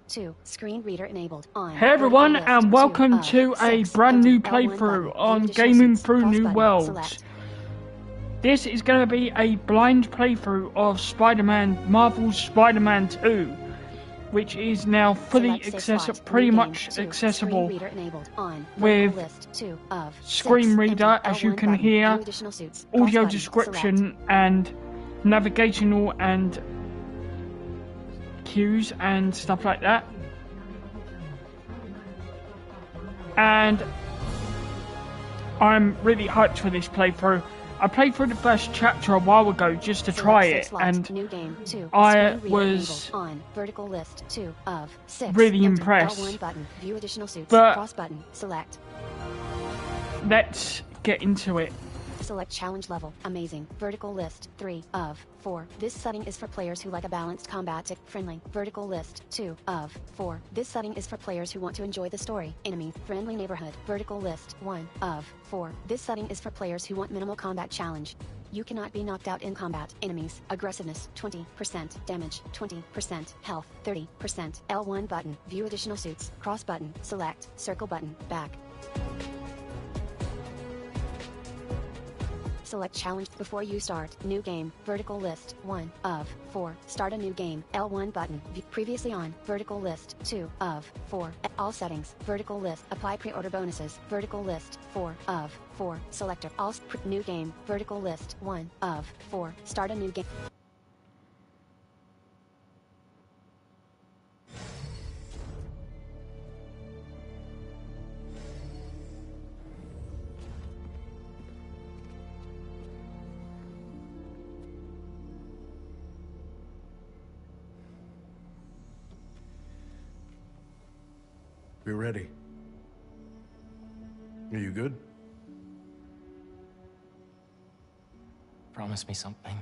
2. Screen reader enabled. On. Hey everyone, Vertical and list. welcome 2 to of a 6. brand new Empty. L1 playthrough button. on View additional Gaming seats. Through Cross New button. Worlds. Select. This is going to be a blind playthrough of Marvel's Spider-Man 2, which is now fully accessible, pretty much accessible with screen reader, as you can hear, audio description, and navigational and cues and stuff like that. And I'm really hyped for this playthrough. I played through the first chapter a while ago just to try it, and I was really impressed. But let's get into it. Select challenge level. Amazing. Vertical list. 3 of 4. This setting is for players who like a balanced combat friendly. Vertical list. 2 of 4. This setting is for players who want to enjoy the story. Enemy friendly neighborhood. Vertical list. 1 of 4. This setting is for players who want minimal combat challenge. You cannot be knocked out in combat. Enemies. Aggressiveness. 20%. Damage. 20%. Health. 30%. L1 button. View additional suits. Cross button. Select. Circle button. Back. Select challenge before you start. New game. Vertical list. 1 of 4. Start a new game. L1 button. Previously on. Vertical list. 2 of 4. All settings. Vertical list. Apply pre-order bonuses. Vertical list. 4 of 4. Selector. All. New game. Vertical list. 1 of 4. Start a new game. We're ready. Are you good? Promise me something.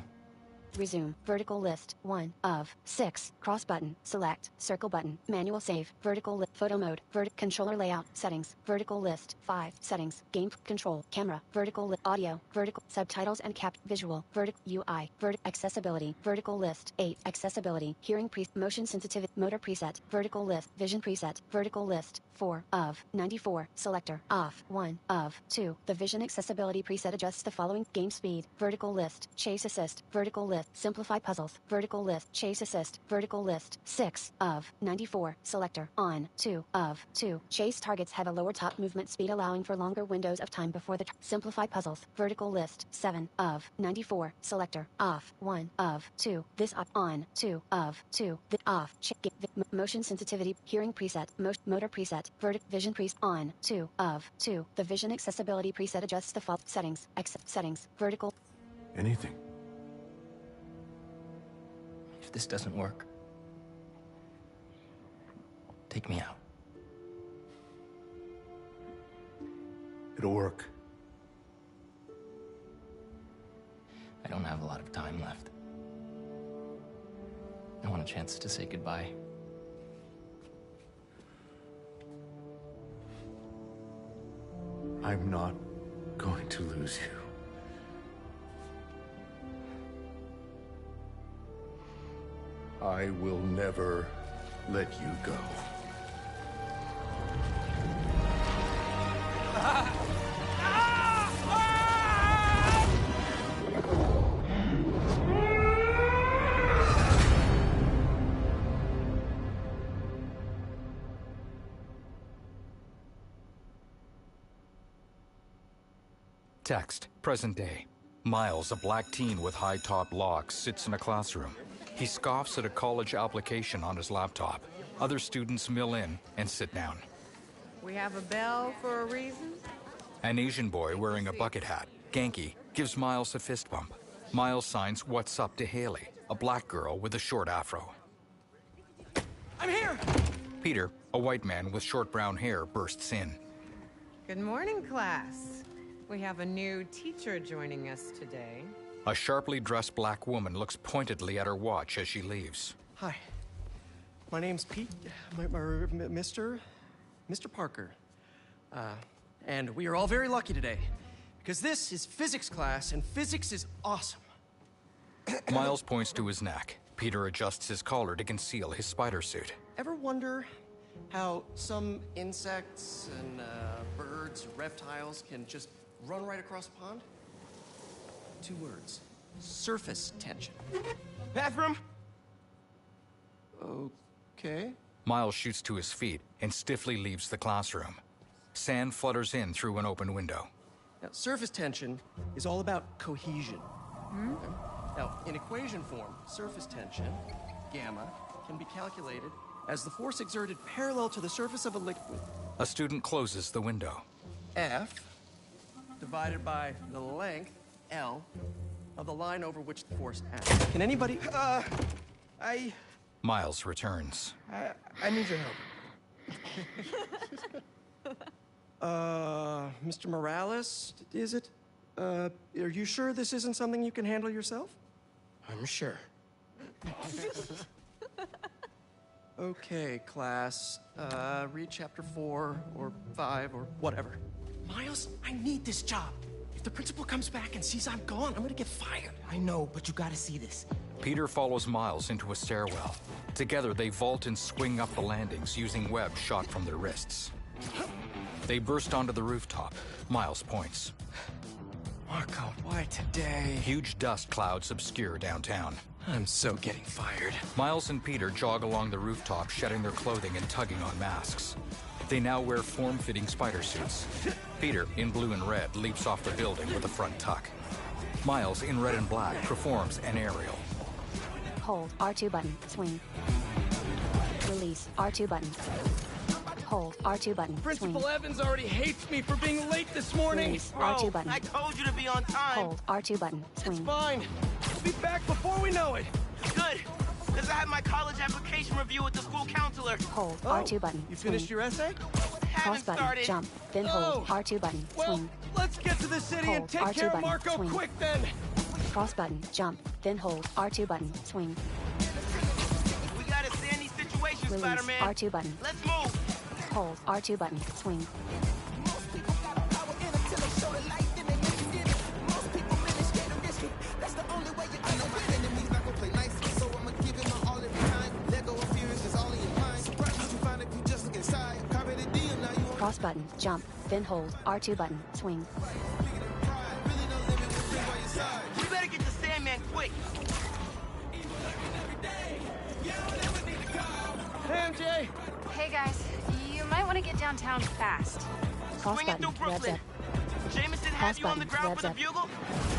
Resume. Vertical list. 1 of 6. Cross button. Select. Circle button. Manual save. Vertical list. Photo mode. Controller layout. Settings. Vertical list. 5. Settings. Game control. Camera. Vertical list. Audio. Vertical. Subtitles and cap. Visual. Vertical. UI. Accessibility. Vertical list. 8. Accessibility. Hearing motion sensitivity. Motor preset. Vertical list. Vision preset. Vertical list. 4 of 94. Selector. Off. 1 of 2. The vision accessibility preset adjusts the following: game speed. Vertical list. Chase assist. Vertical list. Simplify puzzles. Vertical list. Chase assist. Vertical list. 6 of 94. Selector. On. 2 of 2. Chase targets have a lower top movement speed, allowing for longer windows of time before the simplify puzzles. Vertical list. 7 of 94. Selector. Off. 1 of 2. This off. On. 2 of 2. The off. Motion sensitivity. Hearing preset. Motor preset. Vision preset. On. 2 of 2. The vision accessibility preset adjusts the settings. Settings. Vertical. Anything. If this doesn't work, take me out. It'll work. I don't have a lot of time left. I want a chance to say goodbye. I'm not going to lose you. I will never let you go. Text, present day. Miles, a black teen with high-top locks, sits in a classroom. He scoffs at a college application on his laptop. Other students mill in and sit down. We have a bell for a reason? An Asian boy wearing a bucket hat, Genki, gives Miles a fist bump. Miles signs "What's up" to Haley, a black girl with a short afro. I'm here! Peter, a white man with short brown hair, bursts in. Good morning, class. We have a new teacher joining us today. A sharply dressed black woman looks pointedly at her watch as she leaves. Hi. My name's Pete. Mr. Parker. And we are all very lucky today, because this is physics class, and physics is awesome. Miles points to his neck. Peter adjusts his collar to conceal his spider suit. ever wonder how some insects and birds, reptiles can just run right across a pond? 2 words. Surface tension. Bathroom? Okay. Miles shoots to his feet and stiffly leaves the classroom. Sand flutters in through an open window. Now, surface tension is all about cohesion. Okay? Now, in equation form, surface tension, gamma, can be calculated as the force exerted parallel to the surface of a liquid, A student closes the window. F, divided by the length, L, of the line over which the force acts. Can anybody... Miles returns. I need your help. Mr. Morales, is it? Are you sure this isn't something you can handle yourself? I'm sure. Okay, class. Read chapter 4 or 5 or whatever. Miles, I need this job. If the principal comes back and sees I'm gone, I'm gonna get fired. I know, but you gotta see this. Peter follows Miles into a stairwell. Together, they vault and swing up the landings using webs shot from their wrists. They burst onto the rooftop. Miles points. Marco, why today? Huge dust clouds obscure downtown. I'm so getting fired. Miles and Peter jog along the rooftop, shedding their clothing and tugging on masks. They now wear form-fitting spider suits. Peter, in blue and red, leaps off the building with a front tuck. Miles, in red and black, performs an aerial. Hold R2 button. Swing. Release R2 button. Hold R2 button. Principal Swing. Evans already hates me for being late this morning. Release R2 button. I told you to be on time. Hold R2 button. Swing. Fine. We'll be back before we know it. Good, because I have my college application review with the school counselor. Hold R2 button. You Swing. finished your essay? Cross Haven't button. started. Jump. Then hold Oh. R2 button. Well, Swing. let's get to the city and Hold take R2 care of button. Marco Swing. quick then. Cross button. Jump. Then hold R2 button. Swing. We gotta stay in these situations, Release Spider-Man. R2 button. Let's move. Hold R2 button. Swing. Cross button. Jump. Then hold R2 button. Swing. We better get to Sandman quick. Hey, MJ. Hey guys, you might want to get downtown fast. Cross Swing it button. through Revs Brooklyn. up. Jameson Cross have you on the button, ground for the revs bugle?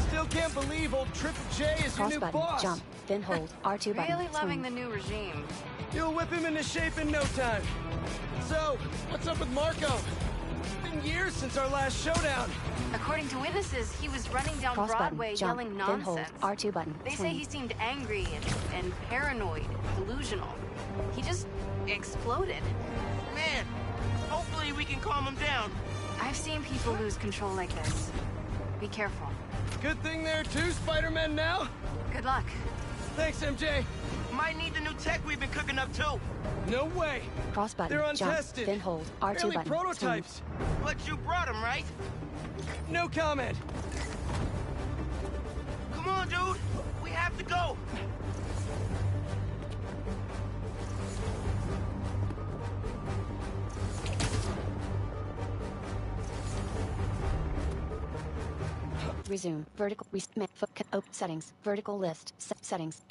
Still can't believe old Triple J is your Cross new button. boss. Jump. Then hold R2 button. Really loving Swing. the new regime. You'll whip him into shape in no time. So, what's up with Marco? It's been years since our last showdown. According to witnesses, he was running down Cross Broadway button. Jump. yelling Then hold nonsense. R2 button. They say Swing. he seemed angry and paranoid, delusional. He just exploded. Man, hopefully we can calm him down. I've seen people lose control like this. Be careful. Good thing there are 2 Spider-Men now. Good luck. Thanks, MJ. Might need the new tech we've been cooking up too. No way. Cross button. They're Jump. untested. Then hold R2 Barely button. prototypes. But you brought him, right? No comment. Come on, dude. We have to go. Resume. Vertical. Settings. Vertical list. Settings.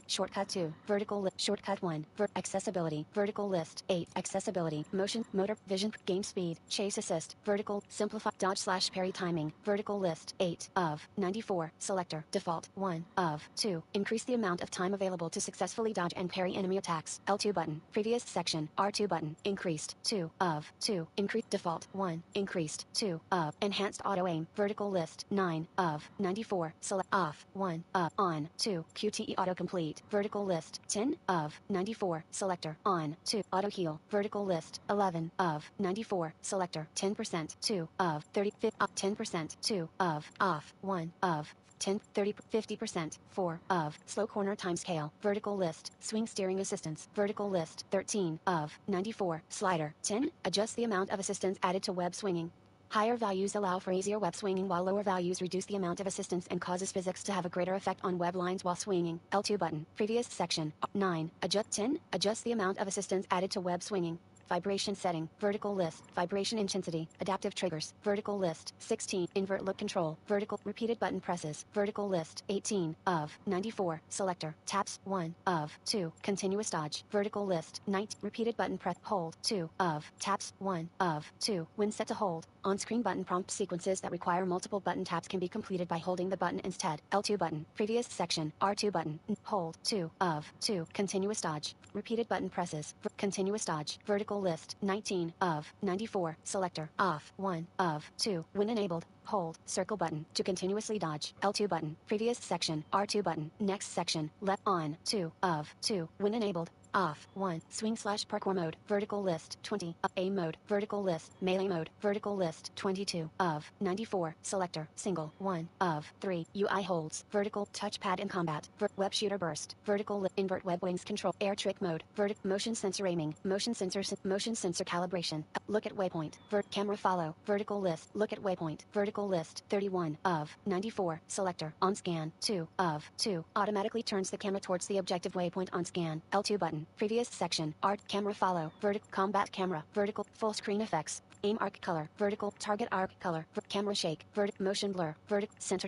Shortcut 2. Vertical list. Shortcut 1. Accessibility. Vertical list. 8. Accessibility. Motion. Motor. Vision. Game speed. Chase assist. Vertical. Simplify. Dodge / parry timing. Vertical list. 8 of 94. Selector. Default. 1 of 2. Increase the amount of time available to successfully dodge and parry enemy attacks. L2 button. Previous section. R2 button. Increased. 2 of 2. Increase. Default. 1. Increased. 2 of. Enhanced auto aim. Vertical list. 9 of 94. Select. Off. 1 of. On. 2. QTE autocomplete. Vertical list. 10 of 94. Selector. On. 2. Auto heal. Vertical list. 11 of 94. Selector. 10%. 2 of 30. 10%. 2 of. Off. 1 of 10, 30, 50%, 4 of, slow corner timescale, vertical list, swing steering assistance, vertical list, 13 of, 94, slider, 10, adjust the amount of assistance added to web swinging. Higher values allow for easier web swinging while lower values reduce the amount of assistance and causes physics to have a greater effect on web lines while swinging. L2 button. Previous section. 9. Adjust 10. Adjust the amount of assistance added to web swinging. Vibration setting, vertical list, vibration intensity, adaptive triggers, vertical list, 16, invert look control, vertical, repeated button presses, vertical list, 18, of, 94, selector, taps, 1, of, 2, continuous dodge, vertical list, 19, repeated button press, hold, 2, of, taps, 1, of, 2, when set to hold. On-screen button prompt sequences that require multiple button taps can be completed by holding the button instead. L2 button, previous section, R2 button, hold, 2, of, 2, continuous dodge, repeated button presses, continuous dodge, vertical list, 19, of, 94, selector, off, 1, of, 2, when enabled, hold, circle button, to continuously dodge, L2 button, previous section, R2 button, next section, left, on, 2, of, 2, when enabled, off, 1, swing/parkour mode, vertical list, 20, A mode, vertical list, melee mode, vertical list, 22, of, 94, selector, single, 1, of, 3, UI holds, vertical, touchpad in combat, web shooter burst, vertical, invert web wings control, air trick mode, motion sensor aiming, motion sensor calibration, look at waypoint, camera follow, vertical list, look at waypoint, vertical list, 31, of, 94, selector, on scan, 2, of, 2, automatically turns the camera towards the objective waypoint on scan, L2 button, previous section, art, camera follow, vertical, combat camera, vertical, full screen effects, aim arc color, vertical, target arc color, camera shake, motion blur, center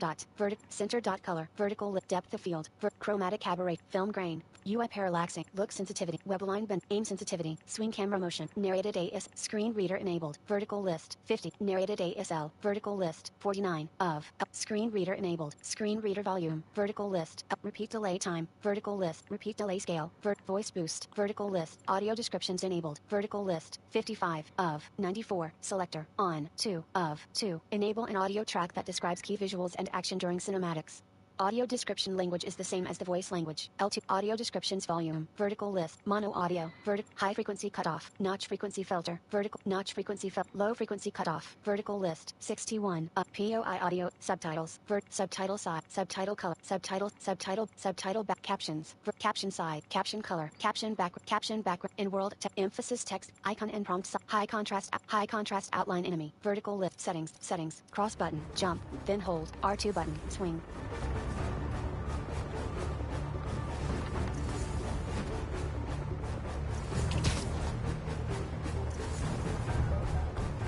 dot color, vertical depth of field, chromatic aberration, film grain, UI parallaxing, look sensitivity, web line bend, aim sensitivity, swing camera motion, narrated AS, screen reader enabled, vertical list, 50, narrated ASL, vertical list, 49, of, screen reader enabled, screen reader volume, vertical list, repeat delay time, vertical list, repeat delay scale, voice boost, vertical list, audio descriptions enabled, vertical list, 55, of, 94, selector, on, 2, of, 2, enable an audio track that describes key visuals and action during cinematics. Audio description language is the same as the voice language. L2 audio descriptions volume, vertical list, mono audio, high frequency cutoff, notch frequency filter, vertical notch frequency low frequency cutoff, vertical list, 61, POI audio, subtitles, subtitle side, subtitle color, subtitle back captions, caption side, caption color, caption backward, in world emphasis text, icon and prompt high contrast outline enemy, vertical list settings, cross button, jump, then hold, R2 button, swing.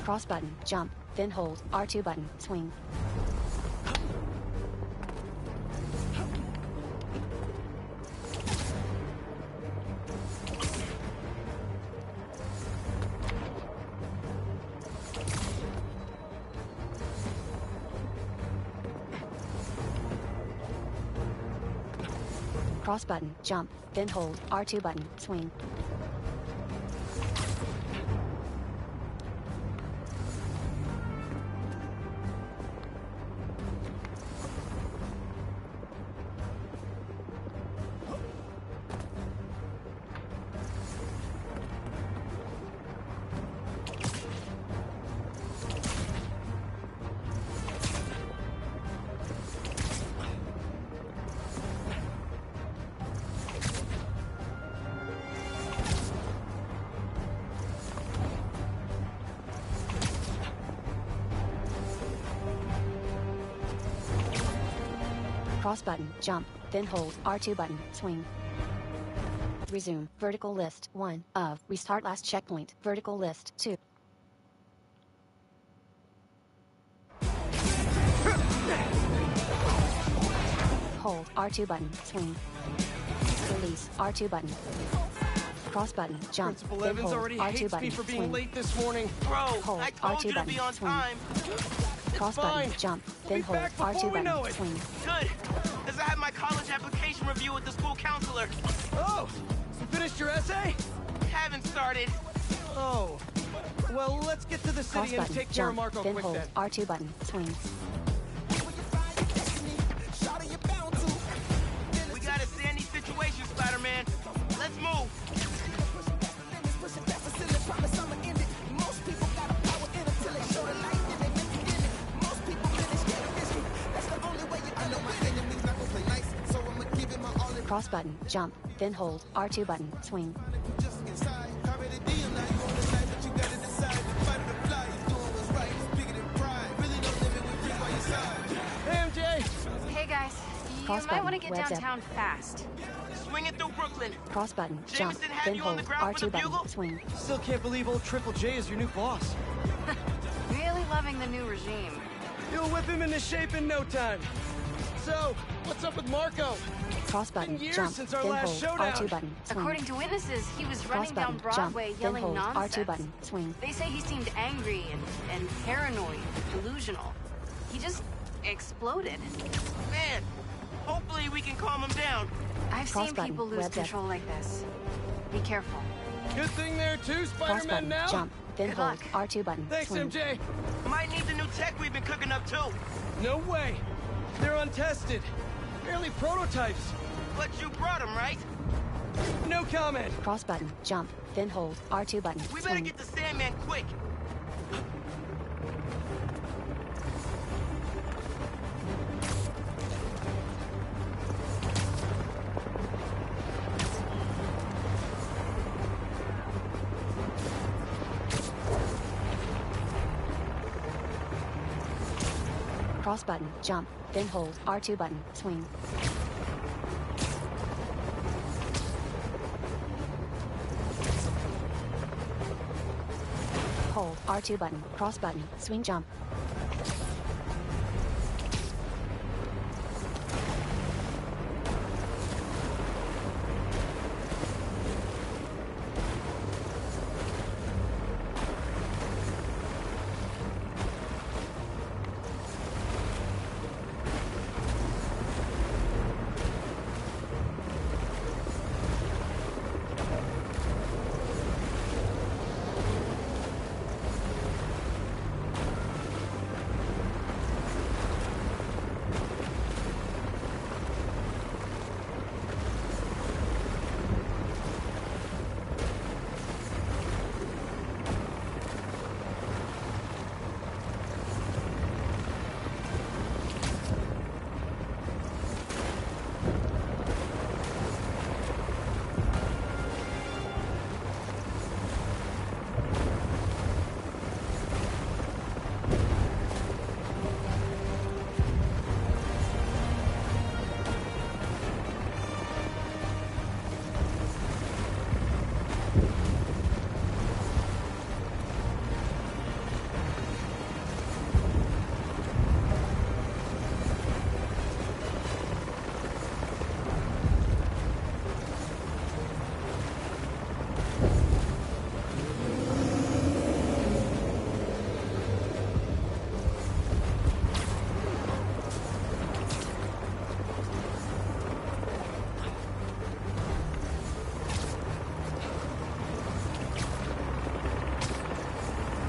Cross button, jump, then hold, R2 button, swing. Cross button, jump, then hold, R2 button, swing. Cross button, jump, then hold, R2 button, swing. Resume, vertical list, 1, of, restart last checkpoint, vertical list, 2. Hold, R2 button, swing. Release, R2 button. Cross button, jump, Principal then Evans hold, already R2 hates button, me for being swing. late this morning. Bro, Hold, I told R2 you to button, be on swing. time. Cross fine. button, jump, We'll then be hold, back before R2 we know button, it. swing. Good, because I had my college application review with the school counselor. Oh, you finished your essay? Haven't started. Oh, well, let's get to the Cross city and button, take care of jump, Marco then quick hold, then. R2 button, swing. We got a sandy situation, Spider-Man. Let's move. Cross button, jump, then hold, R2 button, swing. Cross might button, want to get web zip. downtown fast. Swing it through Brooklyn. Cross button, jump, Jameson had then you on hold, the ground for R2 the button, bugle? swing. Still can't believe old Triple J is your new boss. Really loving the new regime. You'll whip him into shape in no time. So, what's up with Marco? Cross button, years jump, since our then last hold, showdown. R2 button, swing. According to witnesses, he was Cross running down button, jump, Broadway then yelling hold, nonsense. R2 button, swing. They say he seemed angry and paranoid, delusional. He just exploded. Man, hopefully we can calm him down. I've Cross seen button, people lose web zip. control like this. Be careful. Good thing there too, Cross Spider-Man button, now? jump, then Good hold, luck. R2 button, Thanks, swing. MJ. Might need the new tech we've been cooking up too. No way. They're untested. Barely prototypes. But you brought him, right? No comment. Cross button, jump, then hold, R2 button, We better swing. get the Sandman quick. Cross button, jump, then hold, R2 button, swing. Hold, R2 button, cross button, swing jump.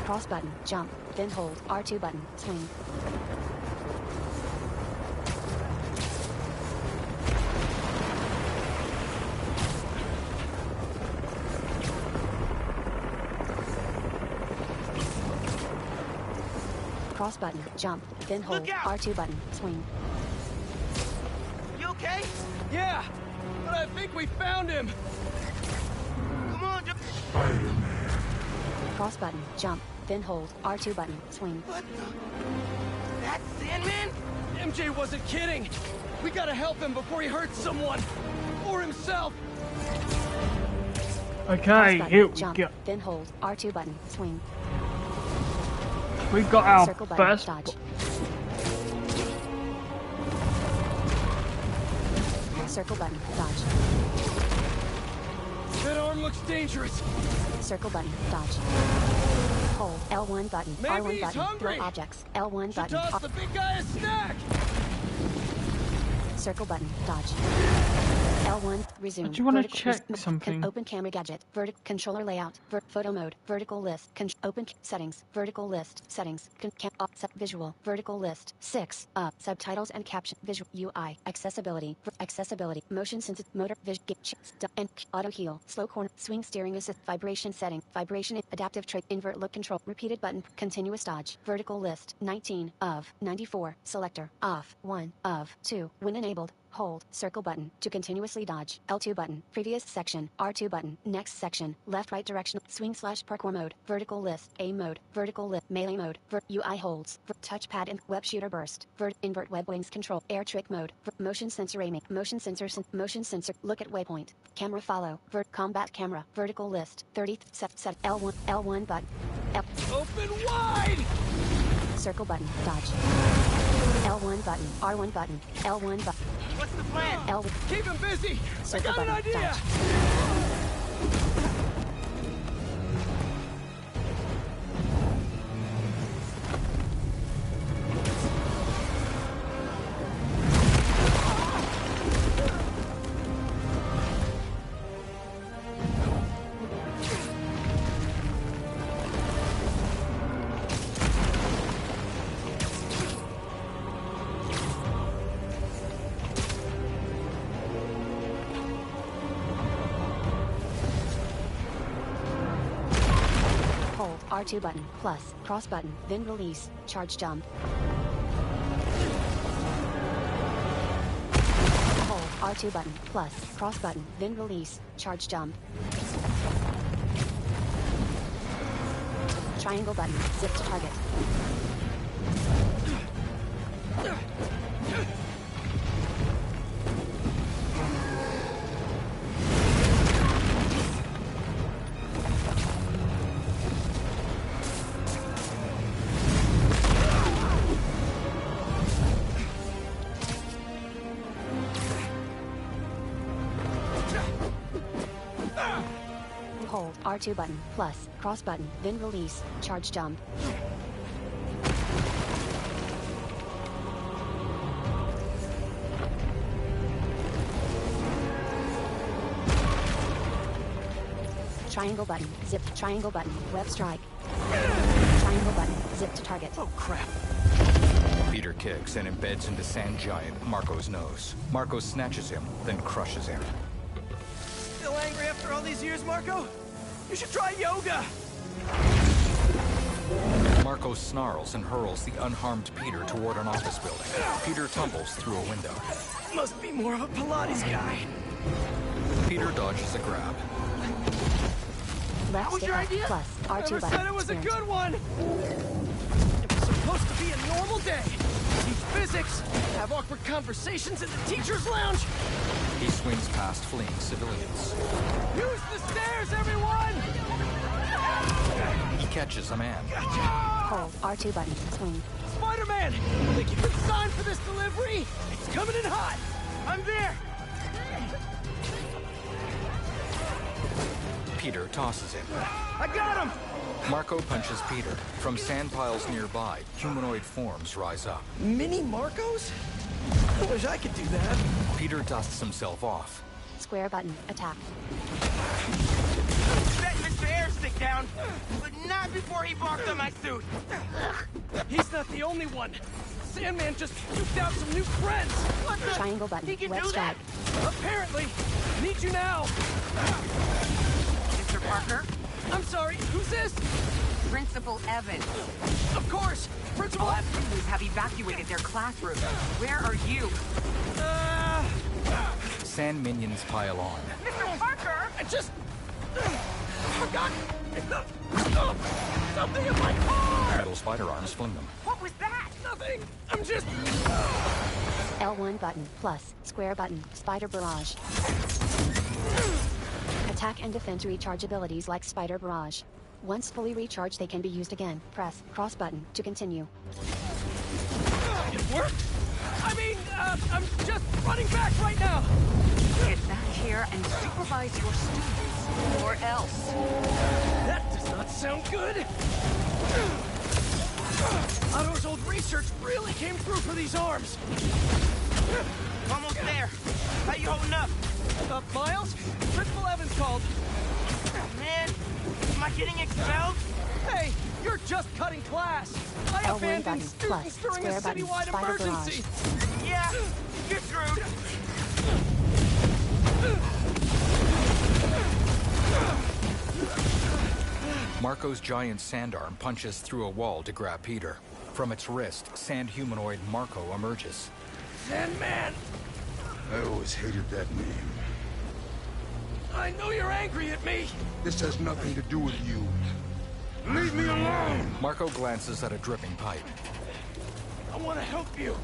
Cross button, jump, then hold, R2 button, swing. Cross button, jump, then hold, Look out! R2 button, swing. You okay? Yeah, but I think we found him. Come on, Cross button, jump, then hold, R2 button, swing. What the? That's Sandman? MJ wasn't kidding. We gotta help him before he hurts someone. Or himself. Okay, Cross here button, we jump, go. then hold, R2 button, swing. We've got our Circle button, first. dodge. Circle button, dodge. That arm looks dangerous. Circle button, dodge. Hold, L1 button, Maybe R1 he's button, hungry. throw objects, L1 Should button, toss the big guy a snack. circle button, dodge. L1, resume. I do wanna Vertical- check res- something. Open camera gadget, controller layout, photo mode, vertical list, open settings, vertical list, settings, offset visual, vertical list, 6, subtitles and caption, visual, UI, accessibility, accessibility, motion sensitive, motor, and auto heal, slow corner, swing steering assist, vibration setting, vibration, adaptive trait, invert look control, repeated button, continuous dodge, vertical list, 19 of 94, selector, off, 1 of 2, when enabled. Hold circle button to continuously dodge. L2 button. Previous section. R2 button. Next section. Left right direction. Swing slash parkour mode. Vertical list. A mode. Vertical list. Melee mode. UI holds. Touchpad and web shooter burst. Invert web wings control. Air trick mode. Motion sensor aiming. Motion sensor. Motion sensor. Look at waypoint. Camera follow. Combat camera. Vertical list. 30 set L1 L1 button. Open wide! Circle button. Dodge. L1 button. R1 button. L1 button. What's the plan? L. Keep him busy! Circle I got an button. idea! Dodge. Hold R2 button plus cross button, then release, charge jump. Hold R2 button plus cross button, then release, charge jump. Triangle button, zip to target. Hold R2 button plus cross button, then release, charge jump. Triangle button, zip, triangle button, web strike. Triangle button, zip to target. Oh crap. Peter kicks and embeds into sand giant Marco's nose. Marco snatches him, then crushes him. Still angry after all these years, Marco? You should try yoga! Marco snarls and hurls the unharmed Peter toward an office building. Peter tumbles through a window. Must be more of a Pilates guy. Peter dodges a grab. Left was stick your up idea? plus R2 Never button. said it was a sprint. good one! It was supposed to be a normal day. Teach physics, have awkward conversations in the teacher's lounge. He swings past fleeing civilians. Use the stairs, everyone! He catches a man. Hold R2 button, swing. Spider-Man! Think you can sign for this delivery? It's coming in hot! I'm there! Peter tosses him. I got him! Marco punches Peter. From sand piles nearby, humanoid forms rise up. Mini Marcos? I wish I could do that. Peter dusts himself off. Square button, attack. Set Mr. Airstick down, but not before he barked on my suit. He's not the only one. Sandman just scooped out some new friends. What the? Triangle button, He can web do that? strike. Apparently. Need you now. Mr. Parker, I'm sorry, who's this? Principal Evans. Of course, Principal F. Students have evacuated their classroom. Where are you? Sand minions pile on. Mr. Parker! I just forgot something in my car. Metal spider arms fling them. What was that? Nothing. I'm just. L1 button plus square button, spider barrage. Attack and defense recharge abilities like spider barrage. Once fully recharged, they can be used again. Press cross button to continue. It worked. I mean, I'm just running back right now. Get back here and supervise your students, or else. That does not sound good. Otto's old research really came through for these arms. Almost there. How you holding up? Miles? Principal Evans called. Man, am I getting expelled? Hey, you're just cutting class. I L1 abandoned button, students plus, during a square button, citywide spider emergency. Yeah, you're screwed. Marco's giant sand arm punches through a wall to grab Peter. From its wrist, sand humanoid Marco emerges. Sandman! I always hated that name. I know you're angry at me. This has nothing to do with you. Leave me alone! Marco glances at a dripping pipe. I want to help you.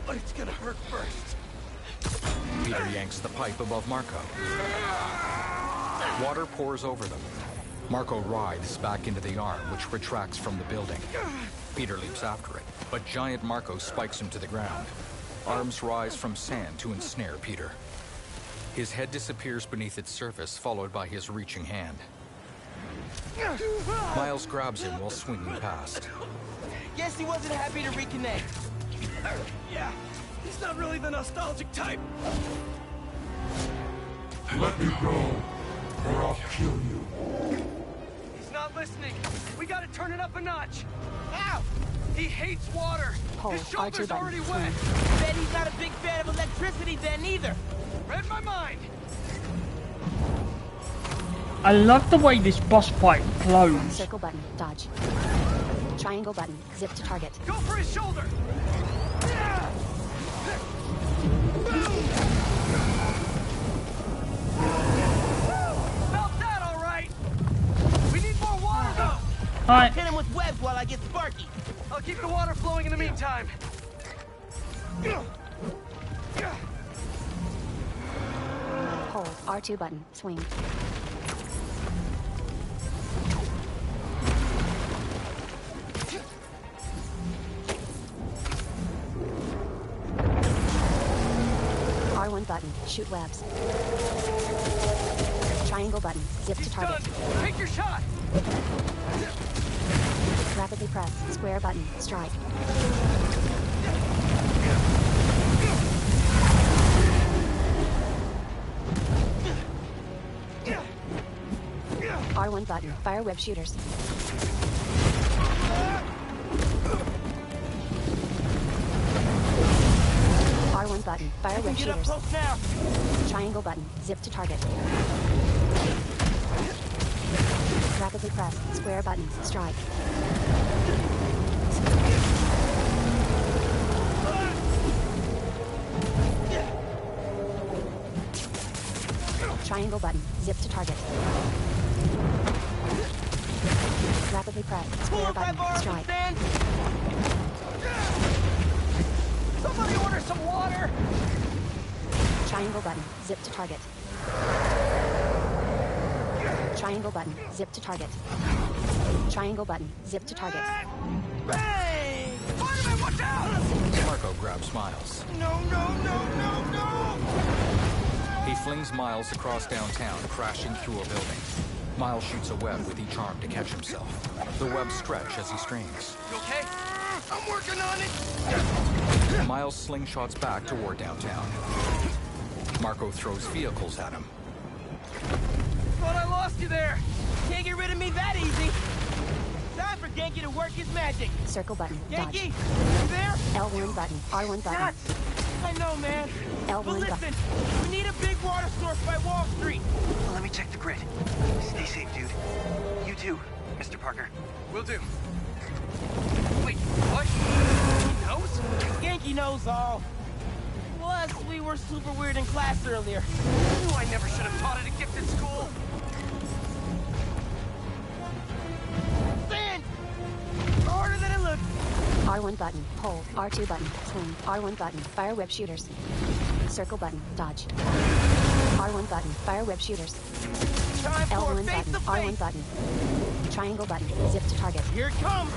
But it's gonna hurt first. Peter yanks the pipe above Marco. Water pours over them. Marco writhes back into the arm, which retracts from the building. Peter leaps after it, but giant Marco spikes him to the ground. Arms rise from sand to ensnare Peter. His head disappears beneath its surface, followed by his reaching hand. Miles grabs him while swinging past. Guess he wasn't happy to reconnect. Yeah, he's not really the nostalgic type. Let me go, or I'll kill you. He's not listening. We gotta turn it up a notch. Ow! He hates water. Hold His shoulder's R2 already button. wet. Bet he's not a big fan of electricity then either. Read my mind. I love the way this boss fight flows. Circle button, dodge. Triangle button, zip to target. Go for his shoulder. Felt that all right. We need more water though. Alright, Hit him with webs while I get Sparky. I'll keep the water flowing in the meantime. Hold R2 button, swing. R1 button, shoot webs. Triangle button, zip to target. Done. Take your shot. Rapidly press square button, strike. R1 button, fire web shooters. R1 button, fire web Get up shooters. close now. Triangle button, zip to target. Rapidly press square button, strike. Triangle button, zip to target. Rapidly press square 4 or 5 button, bars of strike. sand. Somebody order some water. Triangle button, zip to target. Triangle button, zip to target. Triangle button, zip to target. Bang! Spider-Man, watch out! Marco grabs Miles. No, no, no, no, no! He flings Miles across downtown, crashing through a building. Miles shoots a web with each arm to catch himself. The webs stretch as he strains. You okay? I'm working on it. Miles slingshots back toward downtown. Marco throws vehicles at him. Thought I lost you there. Can't get rid of me that easy. Time for Genki to work his magic. Circle button, dodge. Genki, you there? L1 button, R1 button. Nuts. I know, man. L1 But listen, button. we need a big water source by Wall Street. Let me check the grid. Stay safe, dude. You too, Mr. Parker. Will do. Wait, what? He knows? Genki knows all. Plus, we were super weird in class earlier. I knew I never should have taught at a gifted school. Sand! Harder than it looks. R1 button, hold, R2 button, swing, R1 button, fire web shooters. Circle button, dodge. R1 button, fire web shooters. Time for L1 face button, to R1 face. button. Triangle button, zip to target. Here it comes.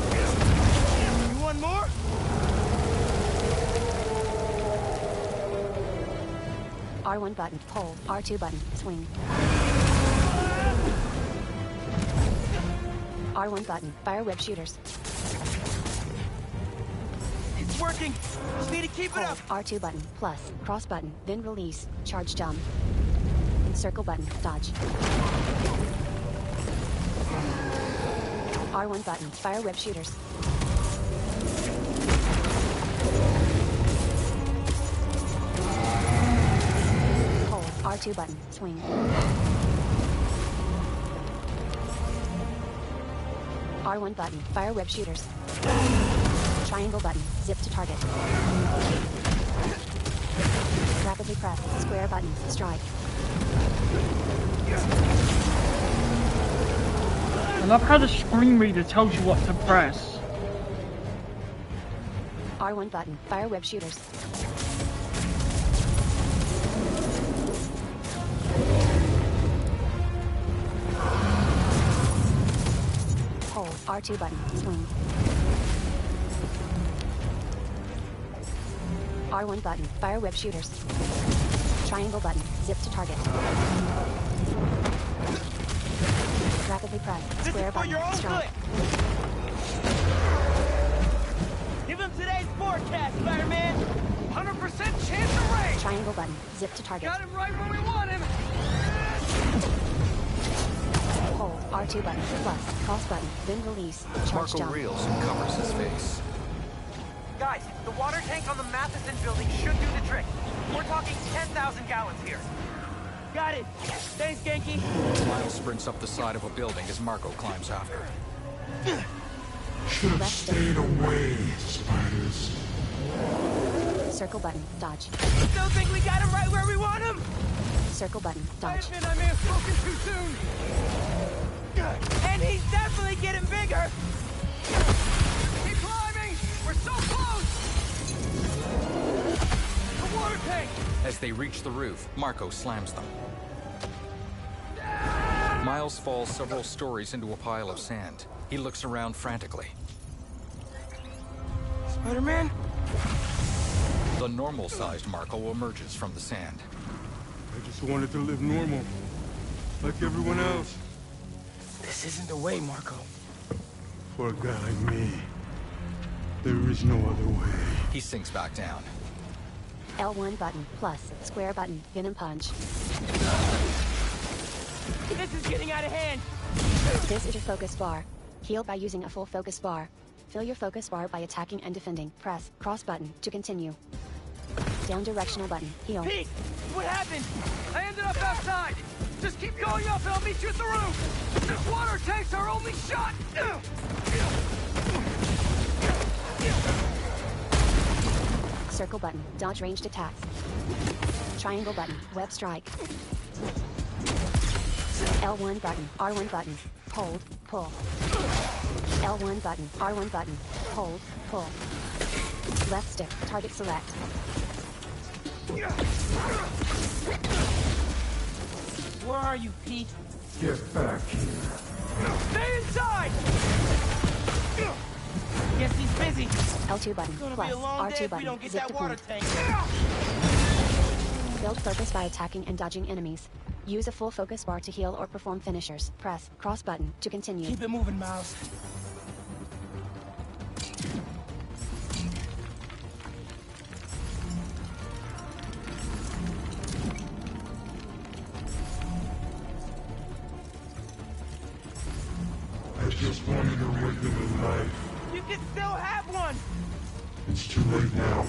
You want more? R1 button, hold, R2 button, swing. R1 button, fire web shooters. It's working. Just need to keep it Hold, up. R2 button, plus, cross button, then release, charge jump. Circle button, dodge. R1 button, fire web shooters. Hold, R2 button, swing. R1 button, fire web shooters. Triangle button, zip to target. Rapidly press, square button, strike. I love how the screen reader tells you what to press. R1 button, fire web shooters. Hold, R2 button, swing. R1 button, fire web shooters. Triangle button, zip to target. Rapidly press, square button, strike. Give him today's forecast, Spider-Man! 100% chance of rain! Triangle button, zip to target. Got him right where we want him! Hold, R2 button, plus, cross button, then release, charge Marco jump. reels and covers his face. Guys, the water tank on the Matheson building should do the trick. We're talking 10,000 gallons here. Got it! Thanks, Genki! Miles sprints up the side of a building as Marco climbs after. Should have stayed away, spiders. Circle button, dodge. Still think we got him right where we want him? Circle button, dodge. I may have spoken too soon. And he's definitely getting bigger. Keep climbing! We're so close! The water tank! As they reach the roof, Marco slams them. Miles falls several stories into a pile of sand. He looks around frantically. Spider-Man? The normal-sized Marco emerges from the sand. I just wanted to live normal, like everyone else. This isn't the way, Marco. For a guy like me, there is no other way. He sinks back down. L1 button, plus, square button, pin and punch. This is getting out of hand. This is your focus bar. Heal by using a full focus bar. Fill your focus bar by attacking and defending. Press cross button to continue. Down directional button, heal. Pete, what happened? I ended up outside. Just keep going up and I'll meet you at the roof. This water tank's our only shot. Circle button, dodge ranged attacks. Triangle button, web strike. L1 button, R1 button, hold, pull. L1 button, R1 button, hold, pull. Left stick, target select. Where are you, Pete? Get back here. Stay inside! Guess he's busy. L2 button, It's gonna plus, be a long day R2 if we button, don't get zip that to water point. tank. Build focus by attacking and dodging enemies. Use a full focus bar to heal or perform finishers. Press cross button to continue. Keep it moving, Miles. I just wanted a regular life. You can still have one! It's too late now.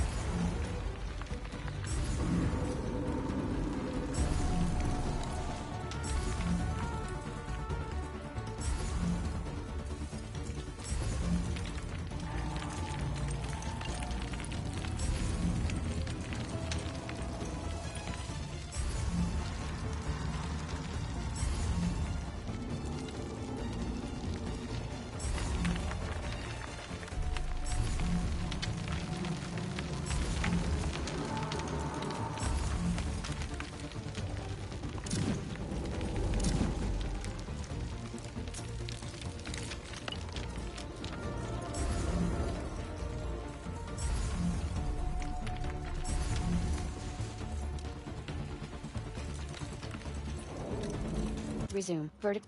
Resume. Vertic.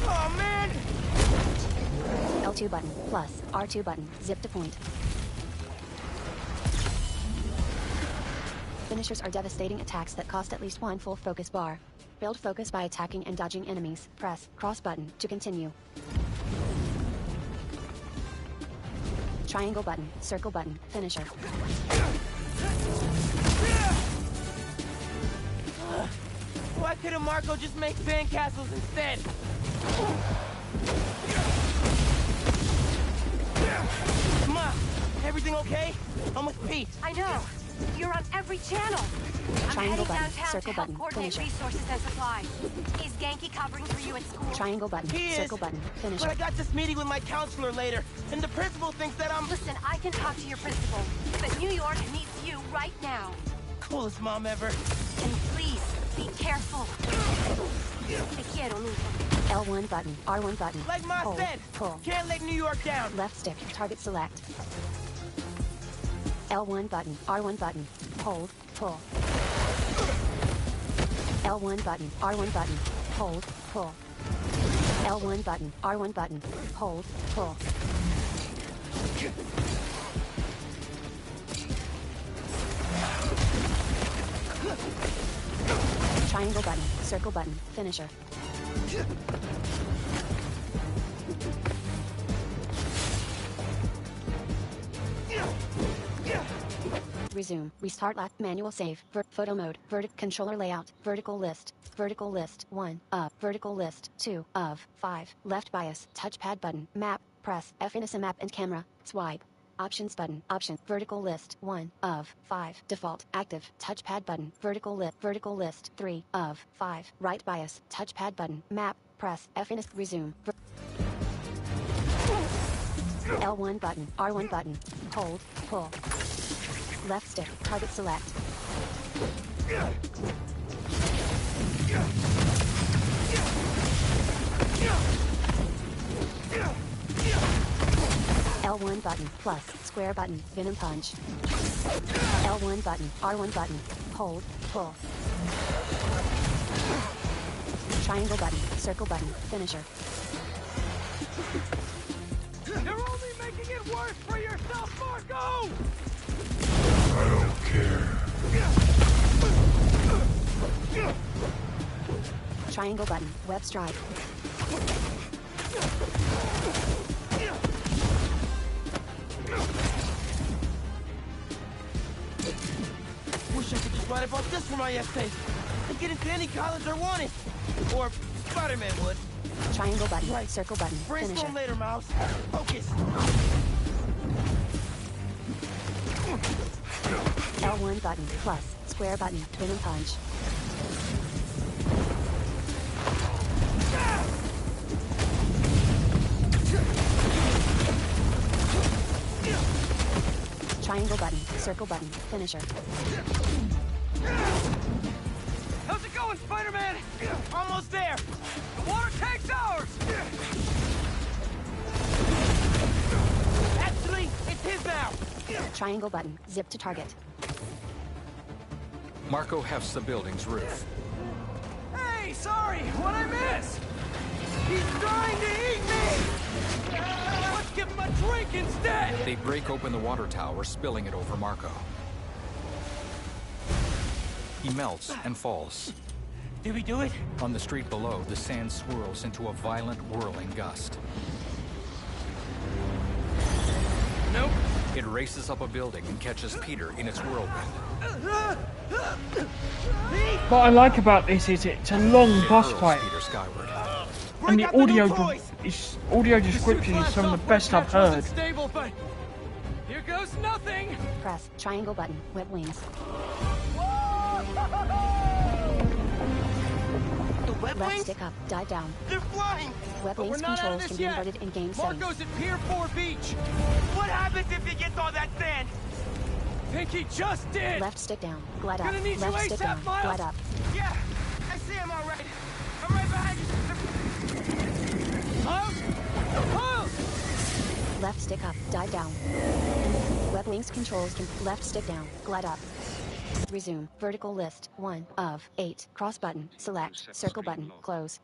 Oh, man! L2 button, plus, R2 button, zip to point. Finishers are devastating attacks that cost at least one full focus bar. Build focus by attacking and dodging enemies. Press cross button to continue. Triangle button, circle button, finisher. Why couldn't Marco just make sandcastles instead? Ma, everything okay? I'm with Pete. I know. You're on every channel. I'm Triangle heading button, downtown circle to help button, coordinate finisher. resources and supplies. Is Genki covering for you at school? Triangle button, He circle is, button, finisher. But I got this meeting with my counselor later, and the principal thinks that I'm... Listen, I can talk to your principal, but New York needs you right now. Coolest mom ever. And please, be careful. Te quiero, mijo. L1 button, R1 button. Like Ma Hold, said, pull. can't let New York down. Left stick, target select. L1 button, R1 button. Hold, pull. L1 button, R1 button. Hold, pull. L1 button, R1 button. Hold, pull. Triangle button, circle button, finisher. Resume, restart last, manual save, photo mode, controller layout, vertical list 1 of, vertical list 2 of 5, left bias, touchpad button, map, press, F in a map and camera, swipe. Options button, option, vertical list 1 of 5, default, active, touchpad button, vertical list 3 of 5, right bias, touchpad button, map, press, F in a, resume. L1 button, R1 button, hold, pull. Left stick, target select. L1 button, plus, square button, venom punch. L1 button, R1 button, hold, pull. Triangle button, circle button, finisher. You're only making it worse for yourself, Marco! I don't care. Triangle button, web strike. Wish I could just write about this for my essays. And get into any college I wanted. Or Spiderman would. Triangle button, right, circle button, Brainstorm finisher. later, Mouse. Focus. L1 button, plus, square button, venom punch. Triangle button, circle button, finisher. How's it going, Spider-Man? Almost there. The water tank's ours! Actually, it's his now. Triangle button, zip to target. Marco hefts the building's roof. Hey, sorry, what'd I miss? He's trying to eat me! Let's give him a drink instead! They break open the water tower, spilling it over Marco. He melts and falls. Did we do it? On the street below, the sand swirls into a violent, whirling gust. Nope. It races up a building and catches Peter in its whirlwind. What I like about this is it's a long It boss hurls fight, Peter skyward. and the audio description is some of the best I've heard. Stable, but here goes nothing. Press, triangle button, web wings. The web Left wings? stick up, dive down. They're flying! Web But we're wings not out of controls this can be yet. inverted in game settings. Marco's at Pier 4 Beach. What happens if he gets all that sand? Think he just did. Left stick down, glide up. Gonna need you Left stick ASAP, down, Miles. glide up. Yeah, I see him all right. I'm right behind you. Miles! Left stick up, dive down. Web wings controls can left stick down, glide up. Resume, vertical list 1 of 8, cross button, select, circle button, close.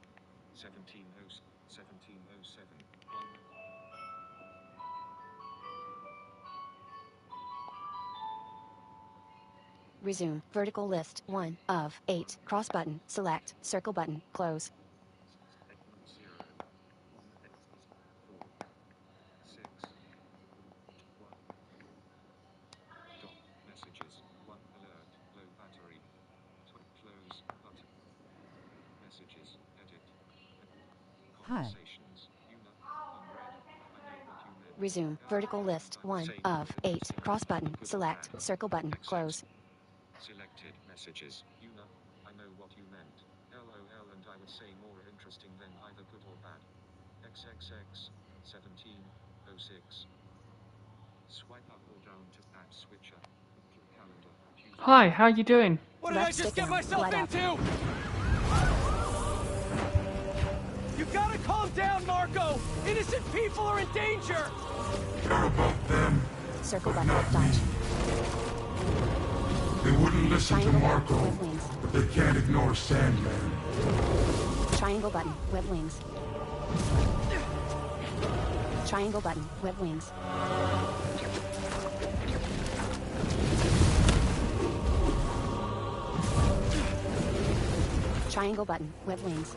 1707. Resume, vertical list 1 of 8, cross button, select, circle button, close. Hi. Resume. Vertical list. 1 of 8. Cross button. Select. Circle button. Close. Selected messages. Yuna, I know what you meant. LOL, and I would say more interesting than either good or bad. XXX 1706. Swipe up or down to add switcher. Calendar. Hi, how you doing? What did I just get myself into? You gotta calm down, Marco! Innocent people are in danger! Care about them. Circle button. Dodge. They wouldn't listen to Marco, but they can't ignore Sandman. Triangle button. Web wings. Triangle button. Web wings. Triangle button. Web wings.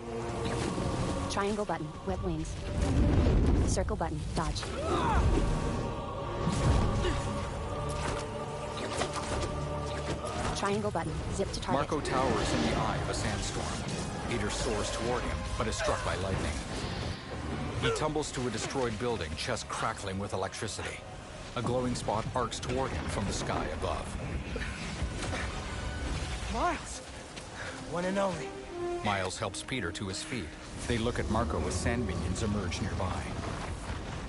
Triangle button. Web wings. Circle button. Dodge. Triangle button. Zip to target. Marco towers in the eye of a sandstorm. Peter soars toward him, but is struck by lightning. He tumbles to a destroyed building, chest crackling with electricity. A glowing spot arcs toward him from the sky above. Miles! One and only. Miles helps Peter to his feet. They look at Marco as sand minions emerge nearby.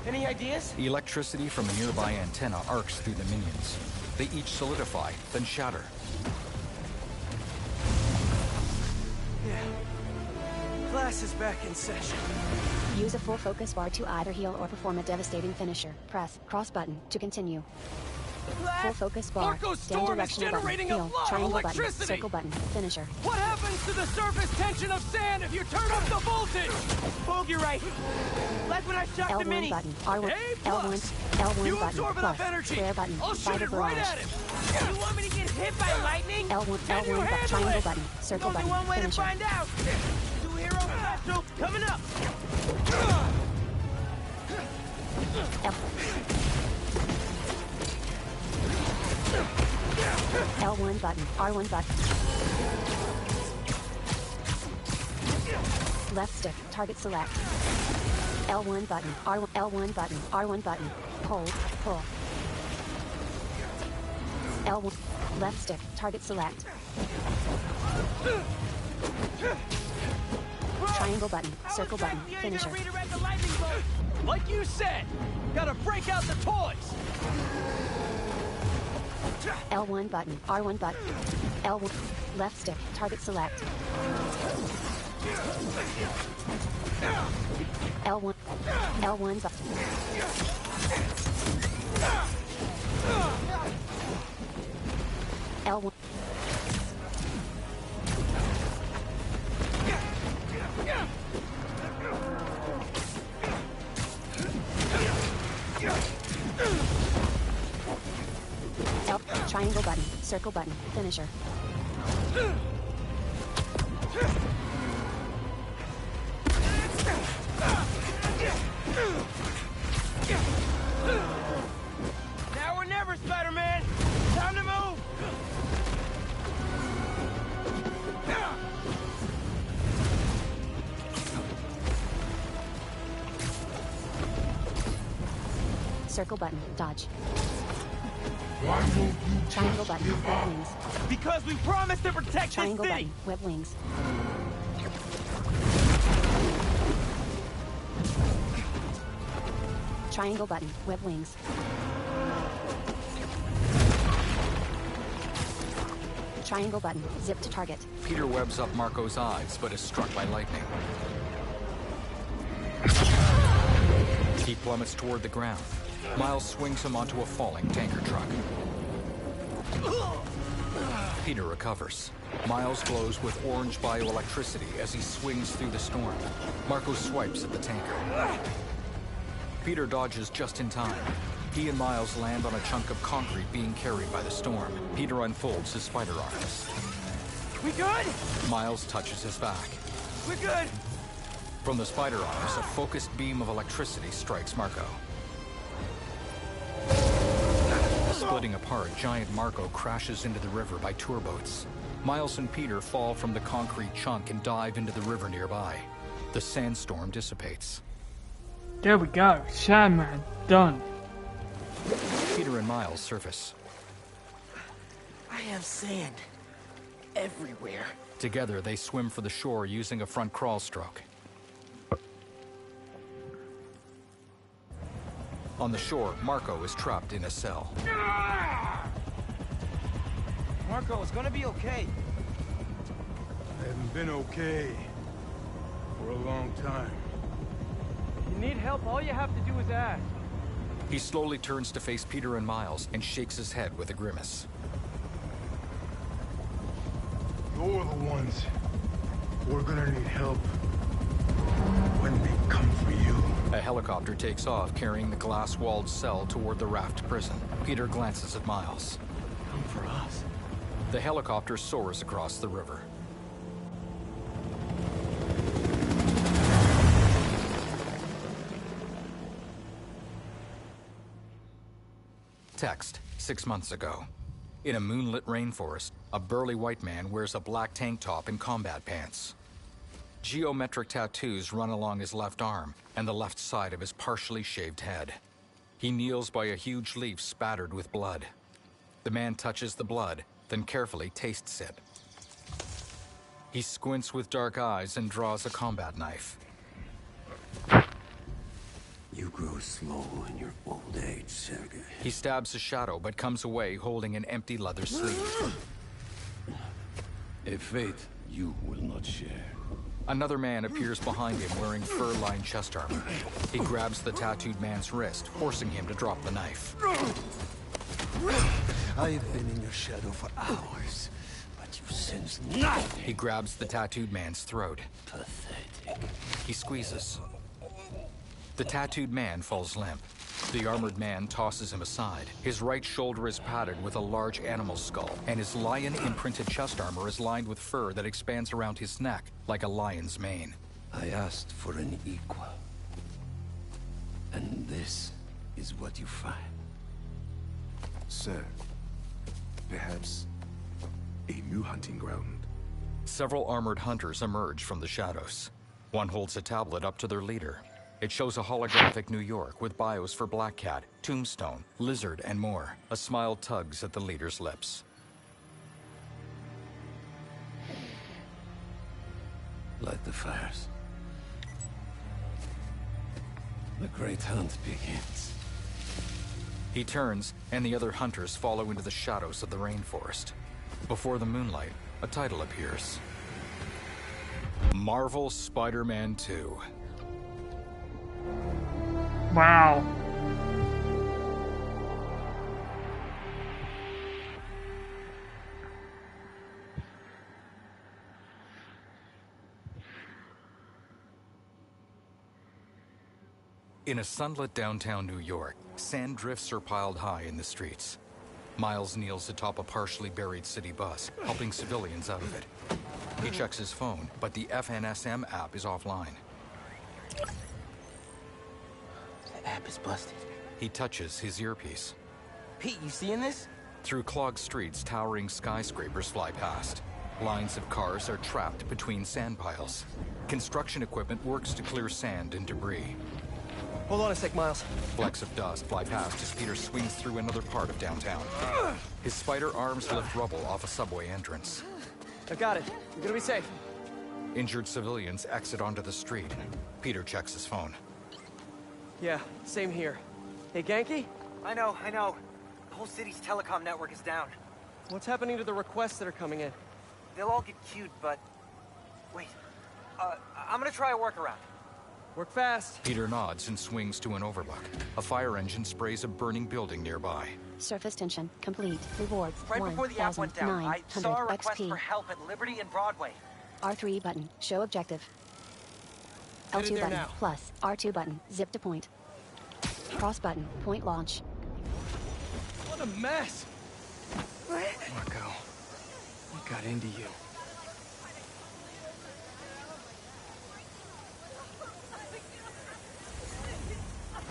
Any ideas? Electricity from a nearby antenna arcs through the minions. They each solidify, then shatter. Yeah. Class is back in session. Use a full focus bar to either heal or perform a devastating finisher. Press cross button to continue. Full focus bar. Marco's Stand storm is directional generating button. a Heal. lot of Triangle button. electricity. Circle button. Finisher. What happens to the surface tension of sand if you turn up the voltage? Bogey right. Like when I shocked the L1 minis. button. R1. L1. L1 You button. absorb Plus. enough energy. Square button. I'll shoot Fighter it right barrage. at him. You want me to get hit by lightning? L1. Can you L1 handle triangle it? button. Circle There's button. only one way to Finisher. find out. Two hero special coming up. L1 button. R1 button. Left stick. Target select. L1 button. R1. L1 button. R1 button. Hold. Pull. L1. Left stick. Target select. Triangle button. Circle button. Finisher. Like you said, gotta break out the toys. L1 button. R1 button. L1. Left stick. Target select. L1. L1 button. L1. L. Triangle button. Circle button. Finisher. Now or never, Spider-Man. Time to move. Circle button. Dodge. Why won't you Triangle button. Web wings. Because we promised to protect Triangle this button. thing. Web wings. Triangle button. Web wings. Triangle button. Zip to target. Peter webs up Marco's eyes, but is struck by lightning. He plummets toward the ground. Miles swings him onto a falling tanker truck. Peter recovers. Miles glows with orange bioelectricity as he swings through the storm. Marco swipes at the tanker. Peter dodges just in time. He and Miles land on a chunk of concrete being carried by the storm. Peter unfolds his spider arms. We good? Miles touches his back. We're good. From the spider arms, a focused beam of electricity strikes Marco. Splitting apart, giant Marco crashes into the river by tour boats. Miles and Peter fall from the concrete chunk and dive into the river nearby. The sandstorm dissipates. There we go. Sandman. Done. Peter and Miles surface. I have sand everywhere. Together, they swim for the shore using a front crawl stroke. On the shore, Marco is trapped in a cell. Marco, it's gonna be okay. I haven't been okay for a long time. If you need help, all you have to do is ask. He slowly turns to face Peter and Miles and shakes his head with a grimace. You're the ones who are gonna need help when they come for you. A helicopter takes off, carrying the glass-walled cell toward the raft prison. Peter glances at Miles. Come for us. The helicopter soars across the river. Text, 6 months ago. In a moonlit rainforest, a burly white man wears a black tank top and combat pants. Geometric tattoos run along his left arm and the left side of his partially shaved head. He kneels by a huge leaf spattered with blood. The man touches the blood, then carefully tastes it. He squints with dark eyes and draws a combat knife. You grow slow in your old age, Sergei. He stabs a shadow but comes away holding an empty leather sleeve. A fate you will not share. Another man appears behind him wearing fur-lined chest armor. He grabs the tattooed man's wrist, forcing him to drop the knife. I've been in your shadow for hours, but you sense nothing. He grabs the tattooed man's throat. Pathetic. He squeezes. The tattooed man falls limp. The armored man tosses him aside. His right shoulder is padded with a large animal skull, and his lion-imprinted chest armor is lined with fur that expands around his neck like a lion's mane. I asked for an equal. And this is what you find. Sir, perhaps a new hunting ground. Several armored hunters emerge from the shadows. One holds a tablet up to their leader. It shows a holographic New York with bios for Black Cat, Tombstone, Lizard, and more. A smile tugs at the leader's lips. Light the fires. The great hunt begins. He turns, and the other hunters follow into the shadows of the rainforest. Before the moonlight, a title appears. Marvel Spider-Man 2. Wow. In a sunlit downtown New York, sand drifts are piled high in the streets. Miles kneels atop a partially buried city bus, helping civilians out of it. He checks his phone, but the FNSM app is offline. The app is busted. He touches his earpiece. Pete, you seeing this? Through clogged streets, towering skyscrapers fly past. Lines of cars are trapped between sand piles. Construction equipment works to clear sand and debris. Hold on a sec, Miles. Flecks of dust fly past as Peter swings through another part of downtown. His spider arms lift rubble off a subway entrance. I got it. You're gonna be safe. Injured civilians exit onto the street. Peter checks his phone. Yeah, same here. Hey, Genki? I know. The whole city's telecom network is down. What's happening to the requests that are coming in? They'll all get queued, but... Wait. I'm gonna try a workaround. Work fast. Peter nods and swings to an overlook. A fire engine sprays a burning building nearby. Surface tension complete. Rewards Right before the app went down, I saw a request XP. for help at Liberty and Broadway. R3 button. Show objective. Headed L2 there button. now. Plus. R2 button. Zip to point. Cross button. Point launch. What a mess! Marco, what got into you?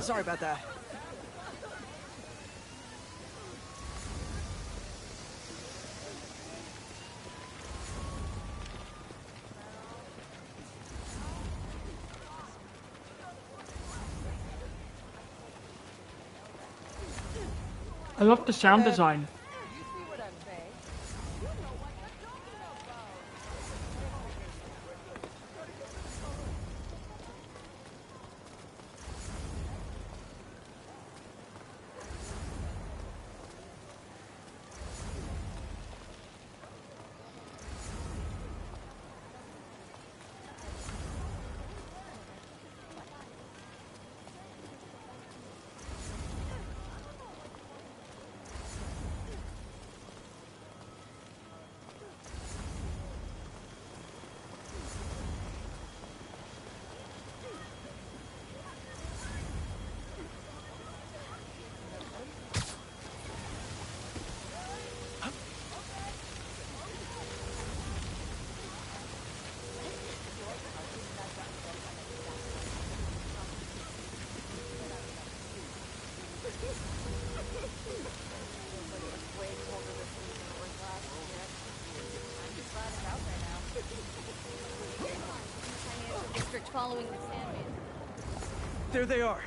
Sorry about that. I love the sound design. District following the Sandman. There they are.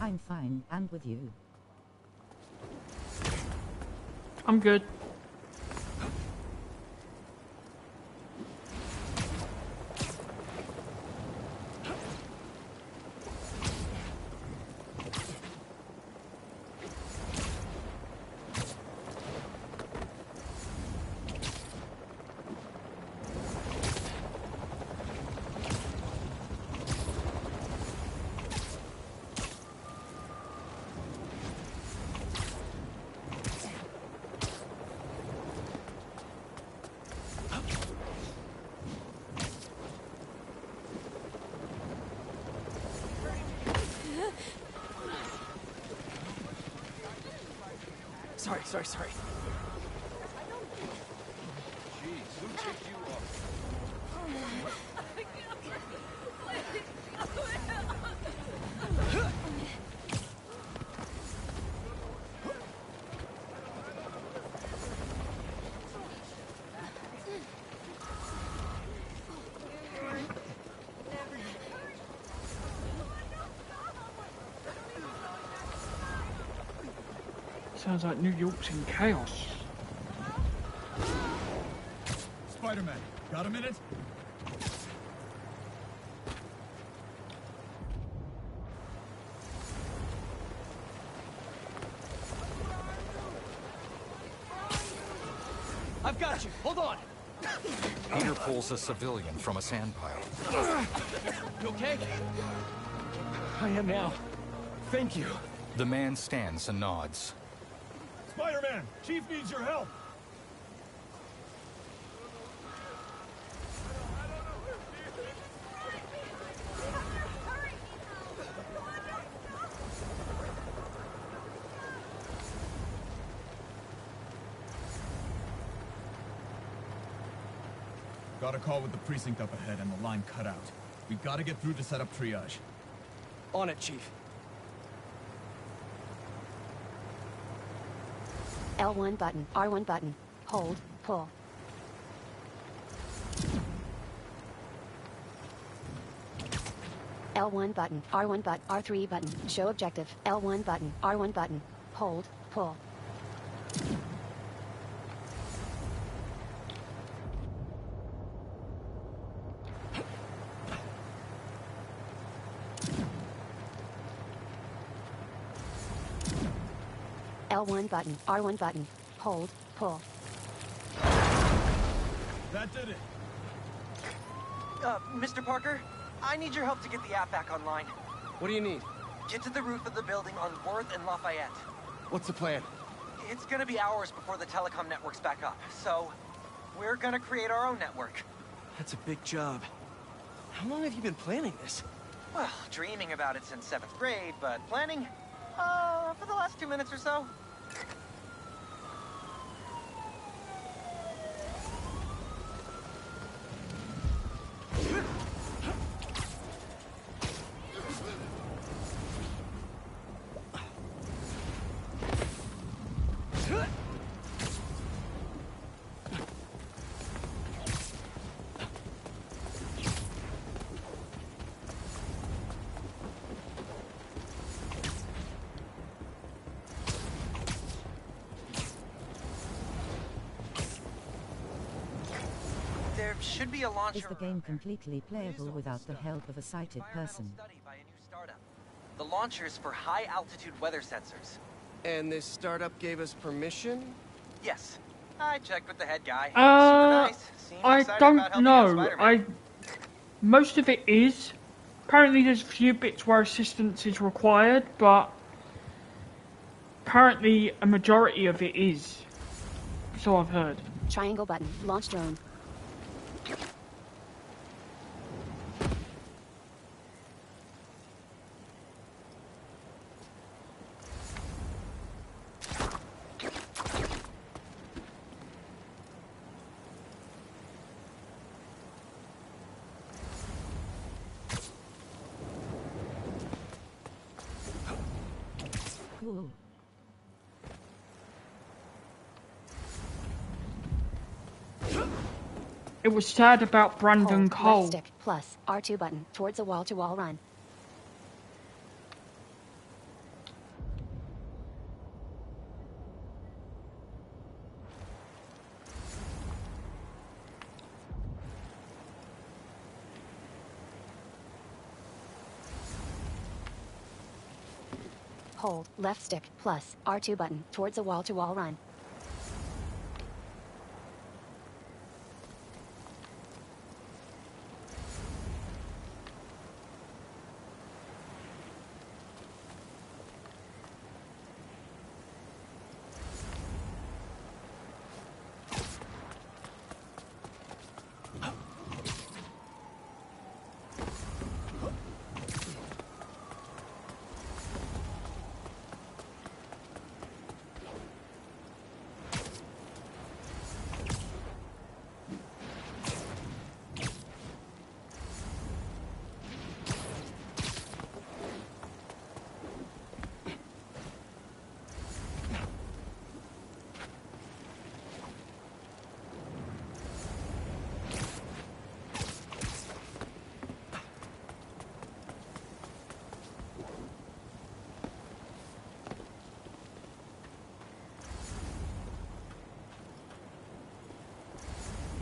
I'm fine, and with you. I'm good. Sorry. Jeez, who tipped you off? Sounds like New York's in chaos. Spider-Man, got a minute? I've got you. Hold on. Peter pulls a civilian from a sand pile. You okay? I am now. Thank you. The man stands and nods. Spider-Man, Chief needs your help. Got a call with the precinct up ahead and the line cut out. We gotta get through to set up triage. On it, Chief. L1 button, R1 button. Hold, pull. L1 button, R1 button, R3 button. Show objective. L1 button, R1 button. Hold, pull. L1 button, R1 button. Hold, pull. That did it. Mr. Parker, I need your help to get the app back online. What do you need? Get to the roof of the building on Worth and Lafayette. What's the plan? It's gonna be hours before the telecom network's back up, so we're gonna create our own network. That's a big job. How long have you been planning this? Well, dreaming about it since 7th grade, but planning? For the last 2 minutes or so. should be a launcher. Is the game completely playable without the help of a sighted person? The launcher's for high-altitude weather sensors. And this startup gave us permission? Yes. I checked with the head guy. Super I nice. Seemed excited about don't helping out know. Spider-Man. Most of it is. Apparently there's a few bits where assistance is required, but apparently a majority of it is. So I've heard. Triangle button. Launch drone. Cool. It was sad about Brandon Hold Cole. left stick plus R2 button towards a wall-to-wall run. Hold left stick plus R2 button towards a wall-to-wall run.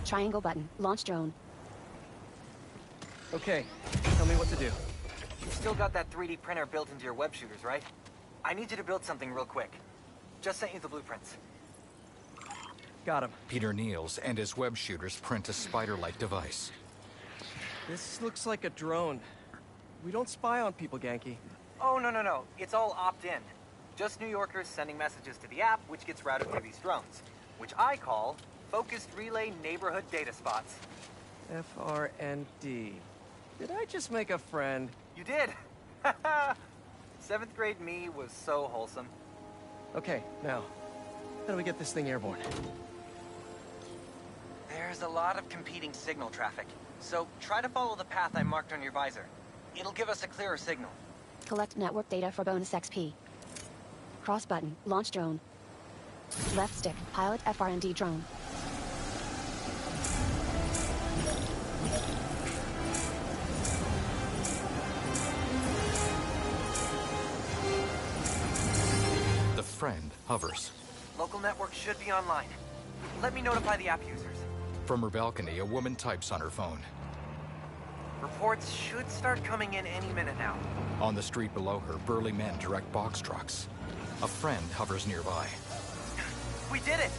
Triangle button. Launch drone. Okay, tell me what to do. You've still got that 3D printer built into your web shooters, right? I need you to build something real quick. Just sent you the blueprints. Got him. Peter kneels, and his web shooters print a spider-like device. This looks like a drone. We don't spy on people, Genki. Oh, no. It's all opt-in. Just New Yorkers sending messages to the app, which gets routed through these drones, which I call Focused Relay Neighborhood Data Spots. FRND. Did I just make a friend? You did! 7th grade me was so wholesome. Okay, now, how do we get this thing airborne? There's a lot of competing signal traffic, so try to follow the path I marked on your visor. It'll give us a clearer signal. Collect network data for bonus XP. Cross button. Launch drone. Left stick. Pilot FRND drone. The friend hovers. Local network should be online. Let me notify the app users. From her balcony, a woman types on her phone. Reports should start coming in any minute now. On the street below her, burly men direct box trucks. A friend hovers nearby. We did it!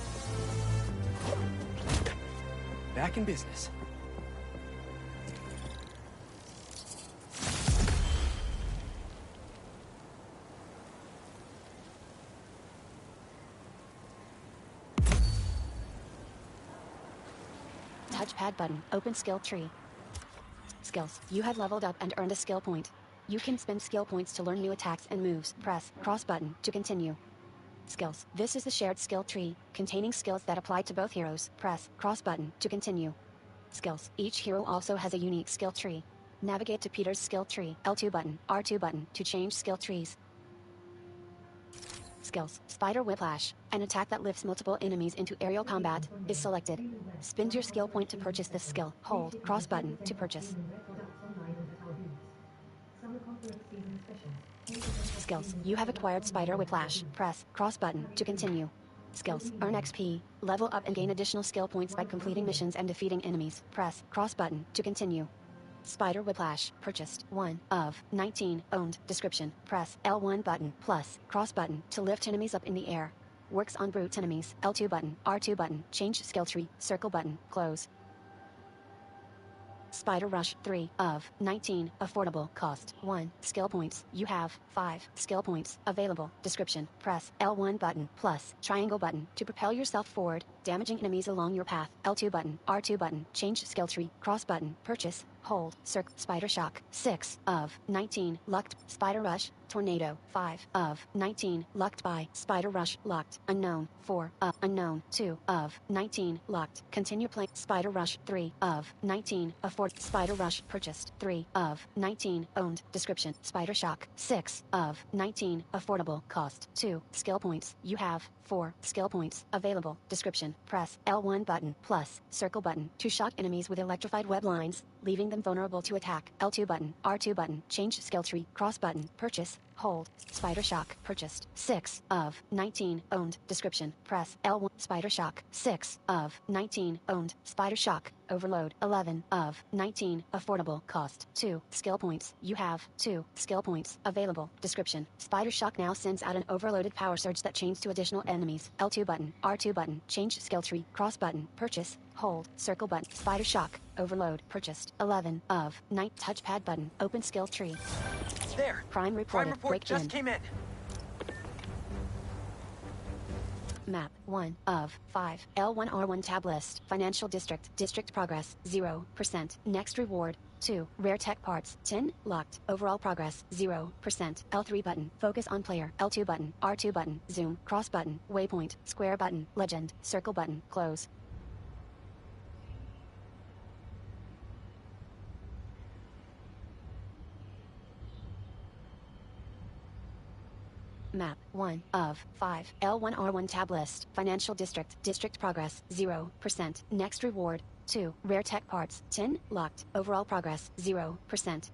Back in business. Touchpad button. Open skill tree. Skills. You have leveled up and earned a skill point. You can spend skill points to learn new attacks and moves. Press cross button to continue. Skills. This is the shared skill tree, containing skills that apply to both heroes. Press cross button to continue. Skills. Each hero also has a unique skill tree. Navigate to Peter's skill tree. L2 button, R2 button to change skill trees. Skills. Spider Whiplash, an attack that lifts multiple enemies into aerial combat, is selected. Spend your skill point to purchase this skill. Hold cross button to purchase. Skills. You have acquired Spider Whiplash. Press cross button to continue. Skills. Earn XP. Level up and gain additional skill points by completing missions and defeating enemies. Press cross button to continue. Spider Whiplash. Purchased. 1 of 19. Owned. Description. Press L1 button plus cross button to lift enemies up in the air. Works on brute enemies. L2 button. R2 button. Change skill tree. Circle button. Close. Spider Rush. 3 of 19. Affordable. Cost 1. Skill points. You have 5 skill points available. Description. Press L1 button plus triangle button to propel yourself forward, damaging enemies along your path. L2 button. R2 button. Change skill tree. Cross button. Purchase. Hold. Circle. Spider Shock. 6 of 19. Lucked. Spider Rush. Tornado. 5 of 19. Lucked by. Spider Rush. Locked. Unknown. 4 of unknown. 2 of 19. Locked. Continue playing. Spider Rush. 3 of 19. Afford. Spider Rush. Purchased. 3 of 19. Owned. Description. Spider Shock. 6 of 19. Affordable. Cost 2 skill points. You have 4 skill points available. Description. Press L1 button plus circle button to shock enemies with electrified web lines, leaving them vulnerable to attack. L2 button. R2 button. Change skill tree. Cross button. Purchase. Hold. Spider Shock. Purchased. 6 of 19. Owned. Description. Press L1. Spider Shock. 6 of 19. Owned. Spider Shock. Overload. 11 of 19. Affordable. Cost 2 skill points. You have 2 skill points available. Description. Spider Shock now sends out an overloaded power surge that chains to additional enemies. L2 button. R2 button. Change skill tree. Cross button. Purchase. Hold. Circle button. Spider Shock. Overload. Purchased. 11 of 9. Touchpad button. Open skill tree. There. Crime reported. Crime report Break just in. came in. Map 1 of 5. L1R1 tab list. Financial district. District progress 0%. Next reward 2. Rare tech parts 10. Locked. Overall progress 0%. L3 button. Focus on player. L2 button. R2 button. Zoom. Cross button. Waypoint. Square button. Legend. Circle button. Close. Map 1 of 5. L1R1 tab list. Financial district. District progress 0%. Next reward 2. Rare tech parts 10. Locked. Overall progress 0%.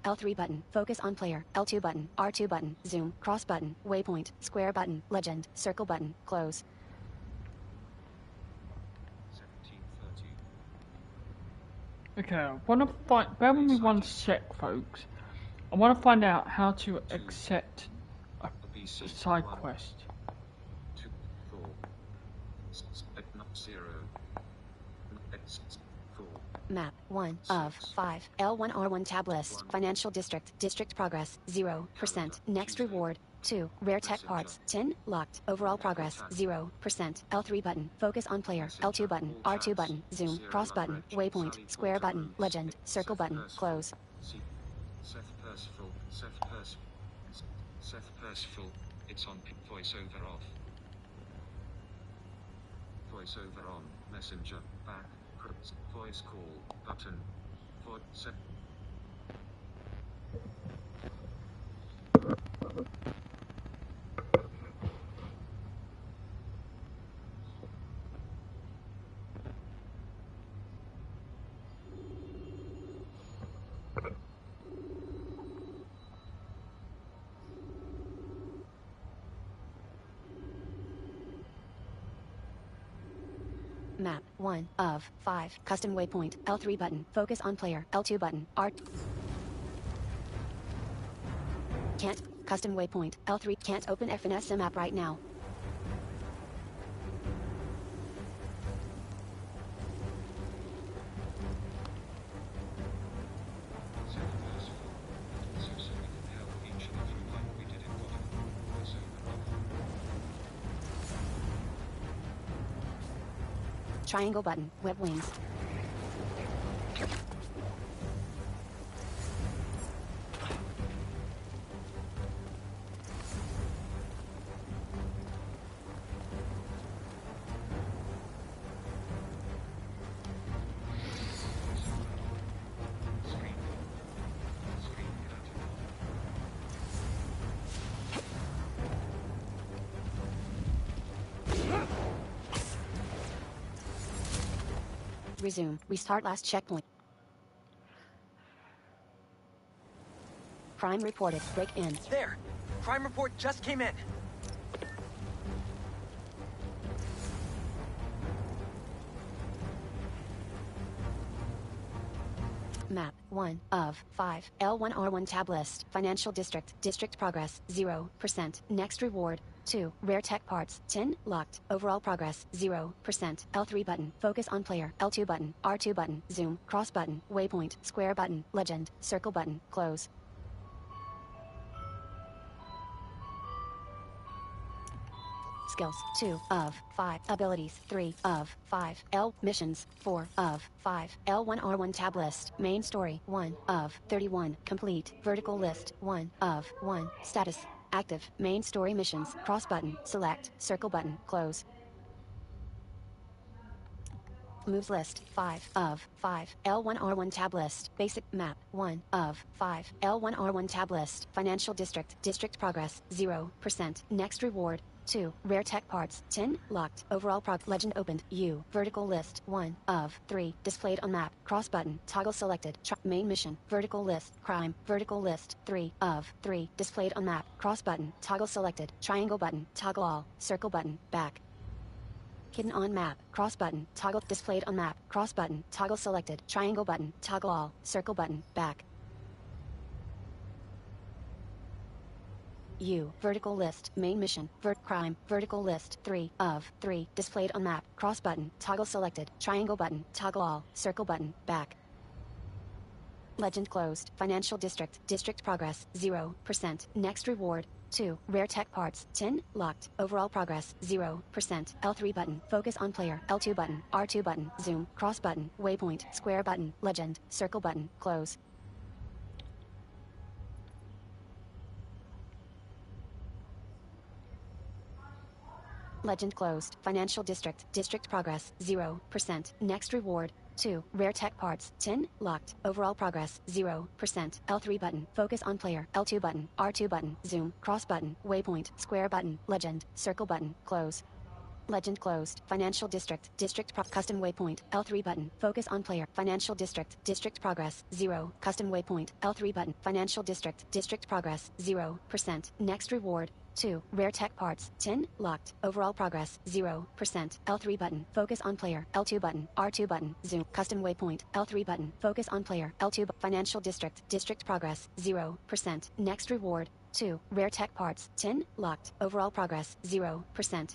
L3 button. Focus on player. L2 button. R2 button. Zoom. Cross button. Waypoint. Square button. Legend. Circle button. Close. 1730. Okay, I want to find. Bear with me one sec, folks. I want to find out how to accept a side quest. 2, 4, 0, 4. Map 1 of 5. L1R1 tab list. Financial district. District progress 0%. Next reward 2. Rare tech parts 10. Locked. Overall progress 0%. L3 button. Focus on player. L2 button. R2 button. Zoom. Cross button. Waypoint. Square button. Legend. Circle button. Close. Seth Percival, it's on. Voiceover off. Voiceover on. Messenger. Back. Voice call. Button. Voice. Map 1 of 5. Custom waypoint. L3 button. Focus on player. L2 button. R. Can't. Custom waypoint. L3 can't open FNS map right now. Triangle button. Web wings. Resume. Restart last checkpoint. Crime reported. Break in. There. Crime report just came in. map 1 of 5. L1R1 tab list. Financial district. District progress 0%. Next reward 2. Rare tech parts 10. Locked. Overall progress 0%. L3 button. Focus on player. L2 button. R2 button. Zoom. Cross button. Waypoint. Square button. Legend. Circle button. Close. Skills 2 of 5. Abilities 3 of 5. L missions 4 of 5. L1R1 tab list. Main story 1 of 31. Complete. Vertical list 1 of 1. Status active. Main story missions. Cross button. Select. Circle button. Close. Moves list 5 of 5. L1R1 tab list. Basic map 1 of 5. L1R1 tab list. Financial district. District progress 0%. Next reward 2. Rare tech parts 10. Locked. Overall legend opened. U. Vertical list 1 of 3. Displayed on map. Cross button. Toggle selected. Main mission. Vertical list. Crime. Vertical list 3 of 3. Displayed on map. Cross button. Toggle selected. Triangle button. Toggle all. Circle button. Back. Hidden on map. Cross button. Toggle displayed on map. Cross button. Toggle selected. Triangle button. Toggle all. Circle button. Back. U. Vertical list. Main mission. Crime. Vertical list 3 of 3. Displayed on map. Cross button. Toggle selected. Triangle button. Toggle all. Circle button. Back. Legend closed. Financial district. District progress 0%. Next reward 2. Rare tech parts 10. Locked. Overall progress 0%. L3 button. Focus on player. L2 button. R2 button. Zoom. Cross button. Waypoint. Square button. Legend. Circle button. Close. Legend closed. Financial district. District progress 0%. Next reward 2. Rare tech parts 10. Locked. Overall progress 0%. L3 button. Focus on player. L2 button. R2 button. Zoom. Cross button. Waypoint. Square button. Legend. Circle button. Close. Legend closed. Financial district. District custom waypoint. L3 button. Focus on player. Financial district. District progress 0. Custom waypoint. L3 button. Financial district. District progress 0%. Next reward 2. Rare tech parts 10. Locked. Overall progress 0%. L3 button. Focus on player. L2 button. R2 button. Zoom. Custom waypoint. L3 button. Focus on player. L2 financial district. District progress 0%. Next reward 2. Rare tech parts 10. Locked. Overall progress 0%.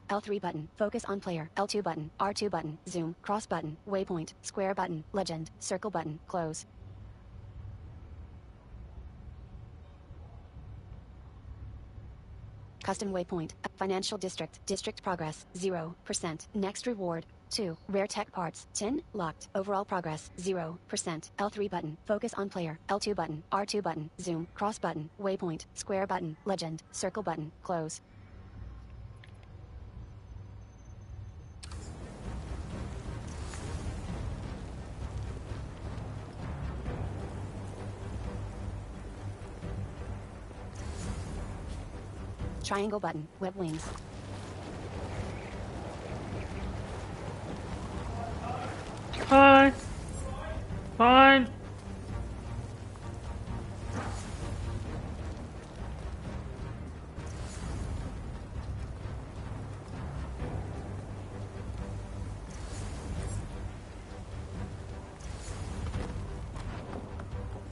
L3 button. Focus on player. L2 button. R2 button. Zoom. Cross button. Waypoint. Square button. Legend. Circle button. Close. Custom waypoint. Financial district. District progress 0%. Next reward 2. Rare tech parts 10. Locked. Overall progress 0%. L3 button. Focus on player. L2 button. R2 button. Zoom. Cross button. Waypoint. Square button. Legend. Circle button. Close. Triangle button. Web wings. Fine. Fine.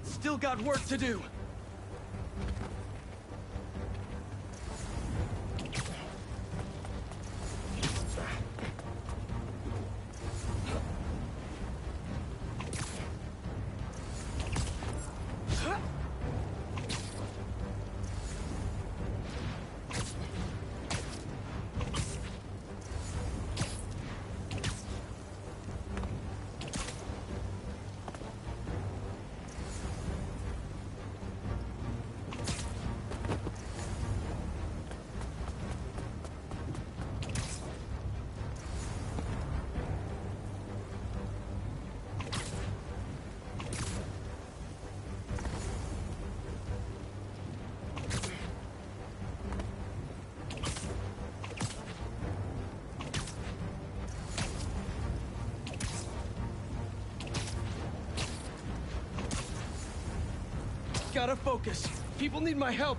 Still got work to do. Gotta focus. People need my help.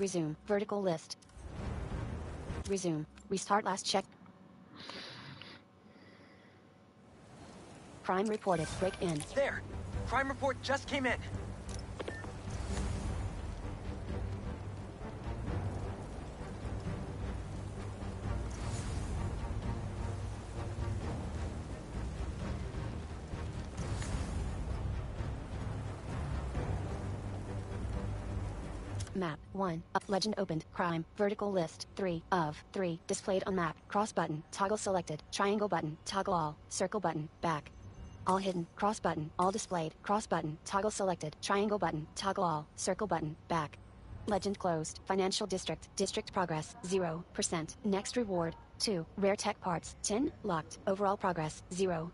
Resume. Vertical list. Resume. Restart last check. Crime reported. Break in. There! Crime report just came in. Map 1. Legend opened. Crime. Vertical list. 3 of 3. Displayed on map. Cross button. Toggle selected. Triangle button. Toggle all. Circle button. Back. All hidden. Cross button. All displayed. Cross button. Toggle selected. Triangle button. Toggle all. Circle button. Back. Legend closed. Financial district. District progress. 0%. Next reward. 2. Rare tech parts. 10. Locked. Overall progress. 0%.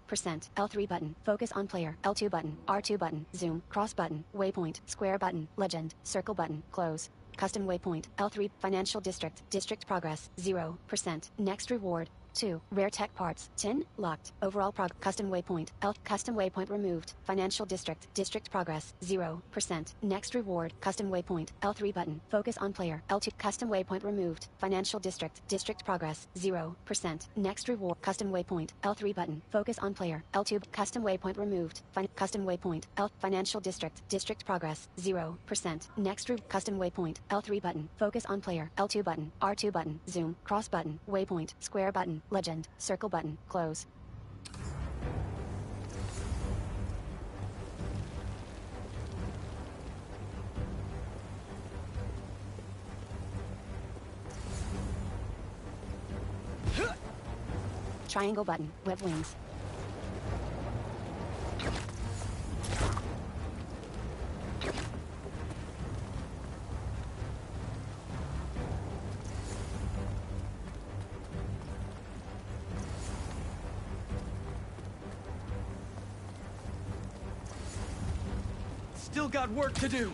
L3 button. Focus on player. L2 button. R2 button. Zoom. Cross button. Waypoint. Square button. Legend. Circle button. Close. Custom waypoint. L3. Financial district. District progress. 0%. Next reward. 2. Rare tech parts. 10. Locked. Overall custom waypoint. Custom waypoint removed. Financial district. District progress. 0%. Next reward. Custom waypoint. L3 button. Focus on player. L2. Custom waypoint removed. Financial district. District progress. 0%. Next reward. Custom waypoint. L3 button. Focus on player. L2. Custom waypoint removed. Custom waypoint. Financial district. District progress. 0%. Next custom waypoint. L3 button. Focus on player. L2 button. R2 button. Zoom. Cross button. Waypoint. Square button. Legend. Circle button. Close. Triangle button. Web wings. Still got work to do.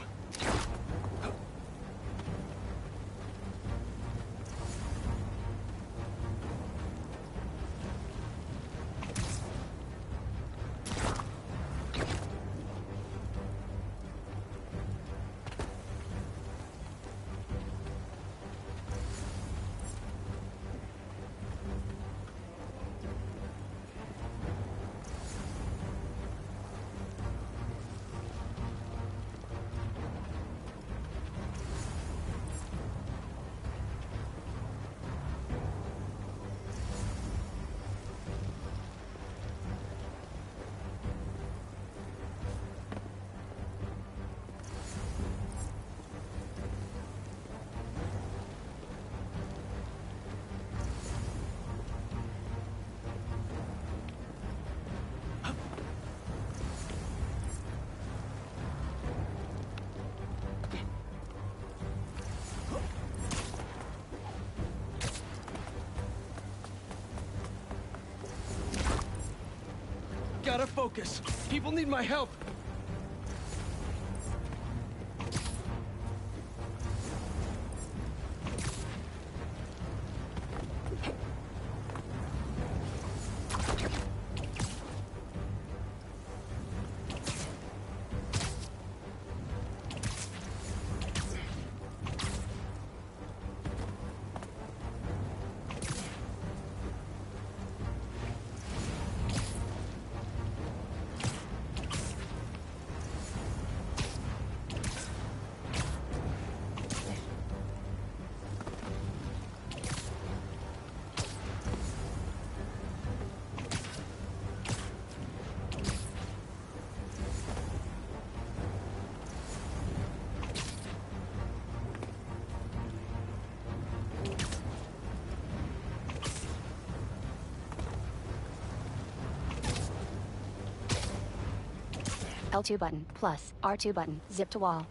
Gotta focus. People need my help. L2 button. Plus. R2 button. Zip to wall.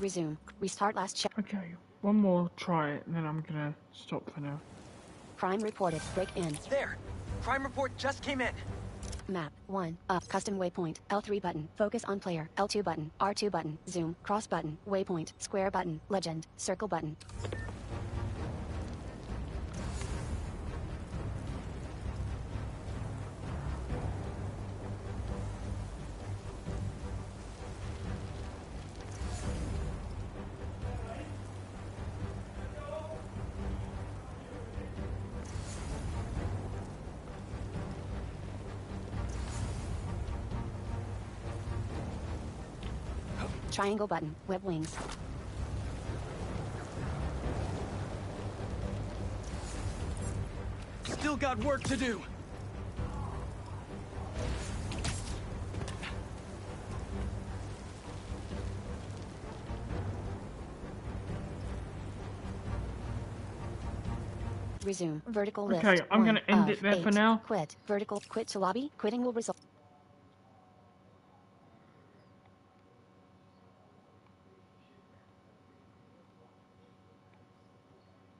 Resume. Restart last check. Okay, one more try it, and then I'm gonna stop for now. Crime reported. Break in. There! Crime report just came in. Map 1. Custom waypoint. L3 button. Focus on player. L2 button. R2 button. Zoom. Cross button. Waypoint. Square button. Legend. Circle button. Triangle button. Web wings. Still got work to do. Resume. Vertical list. Okay, I'm gonna end 1 it there of for 8. now. Quit. Vertical. Quit to lobby. Quitting will result.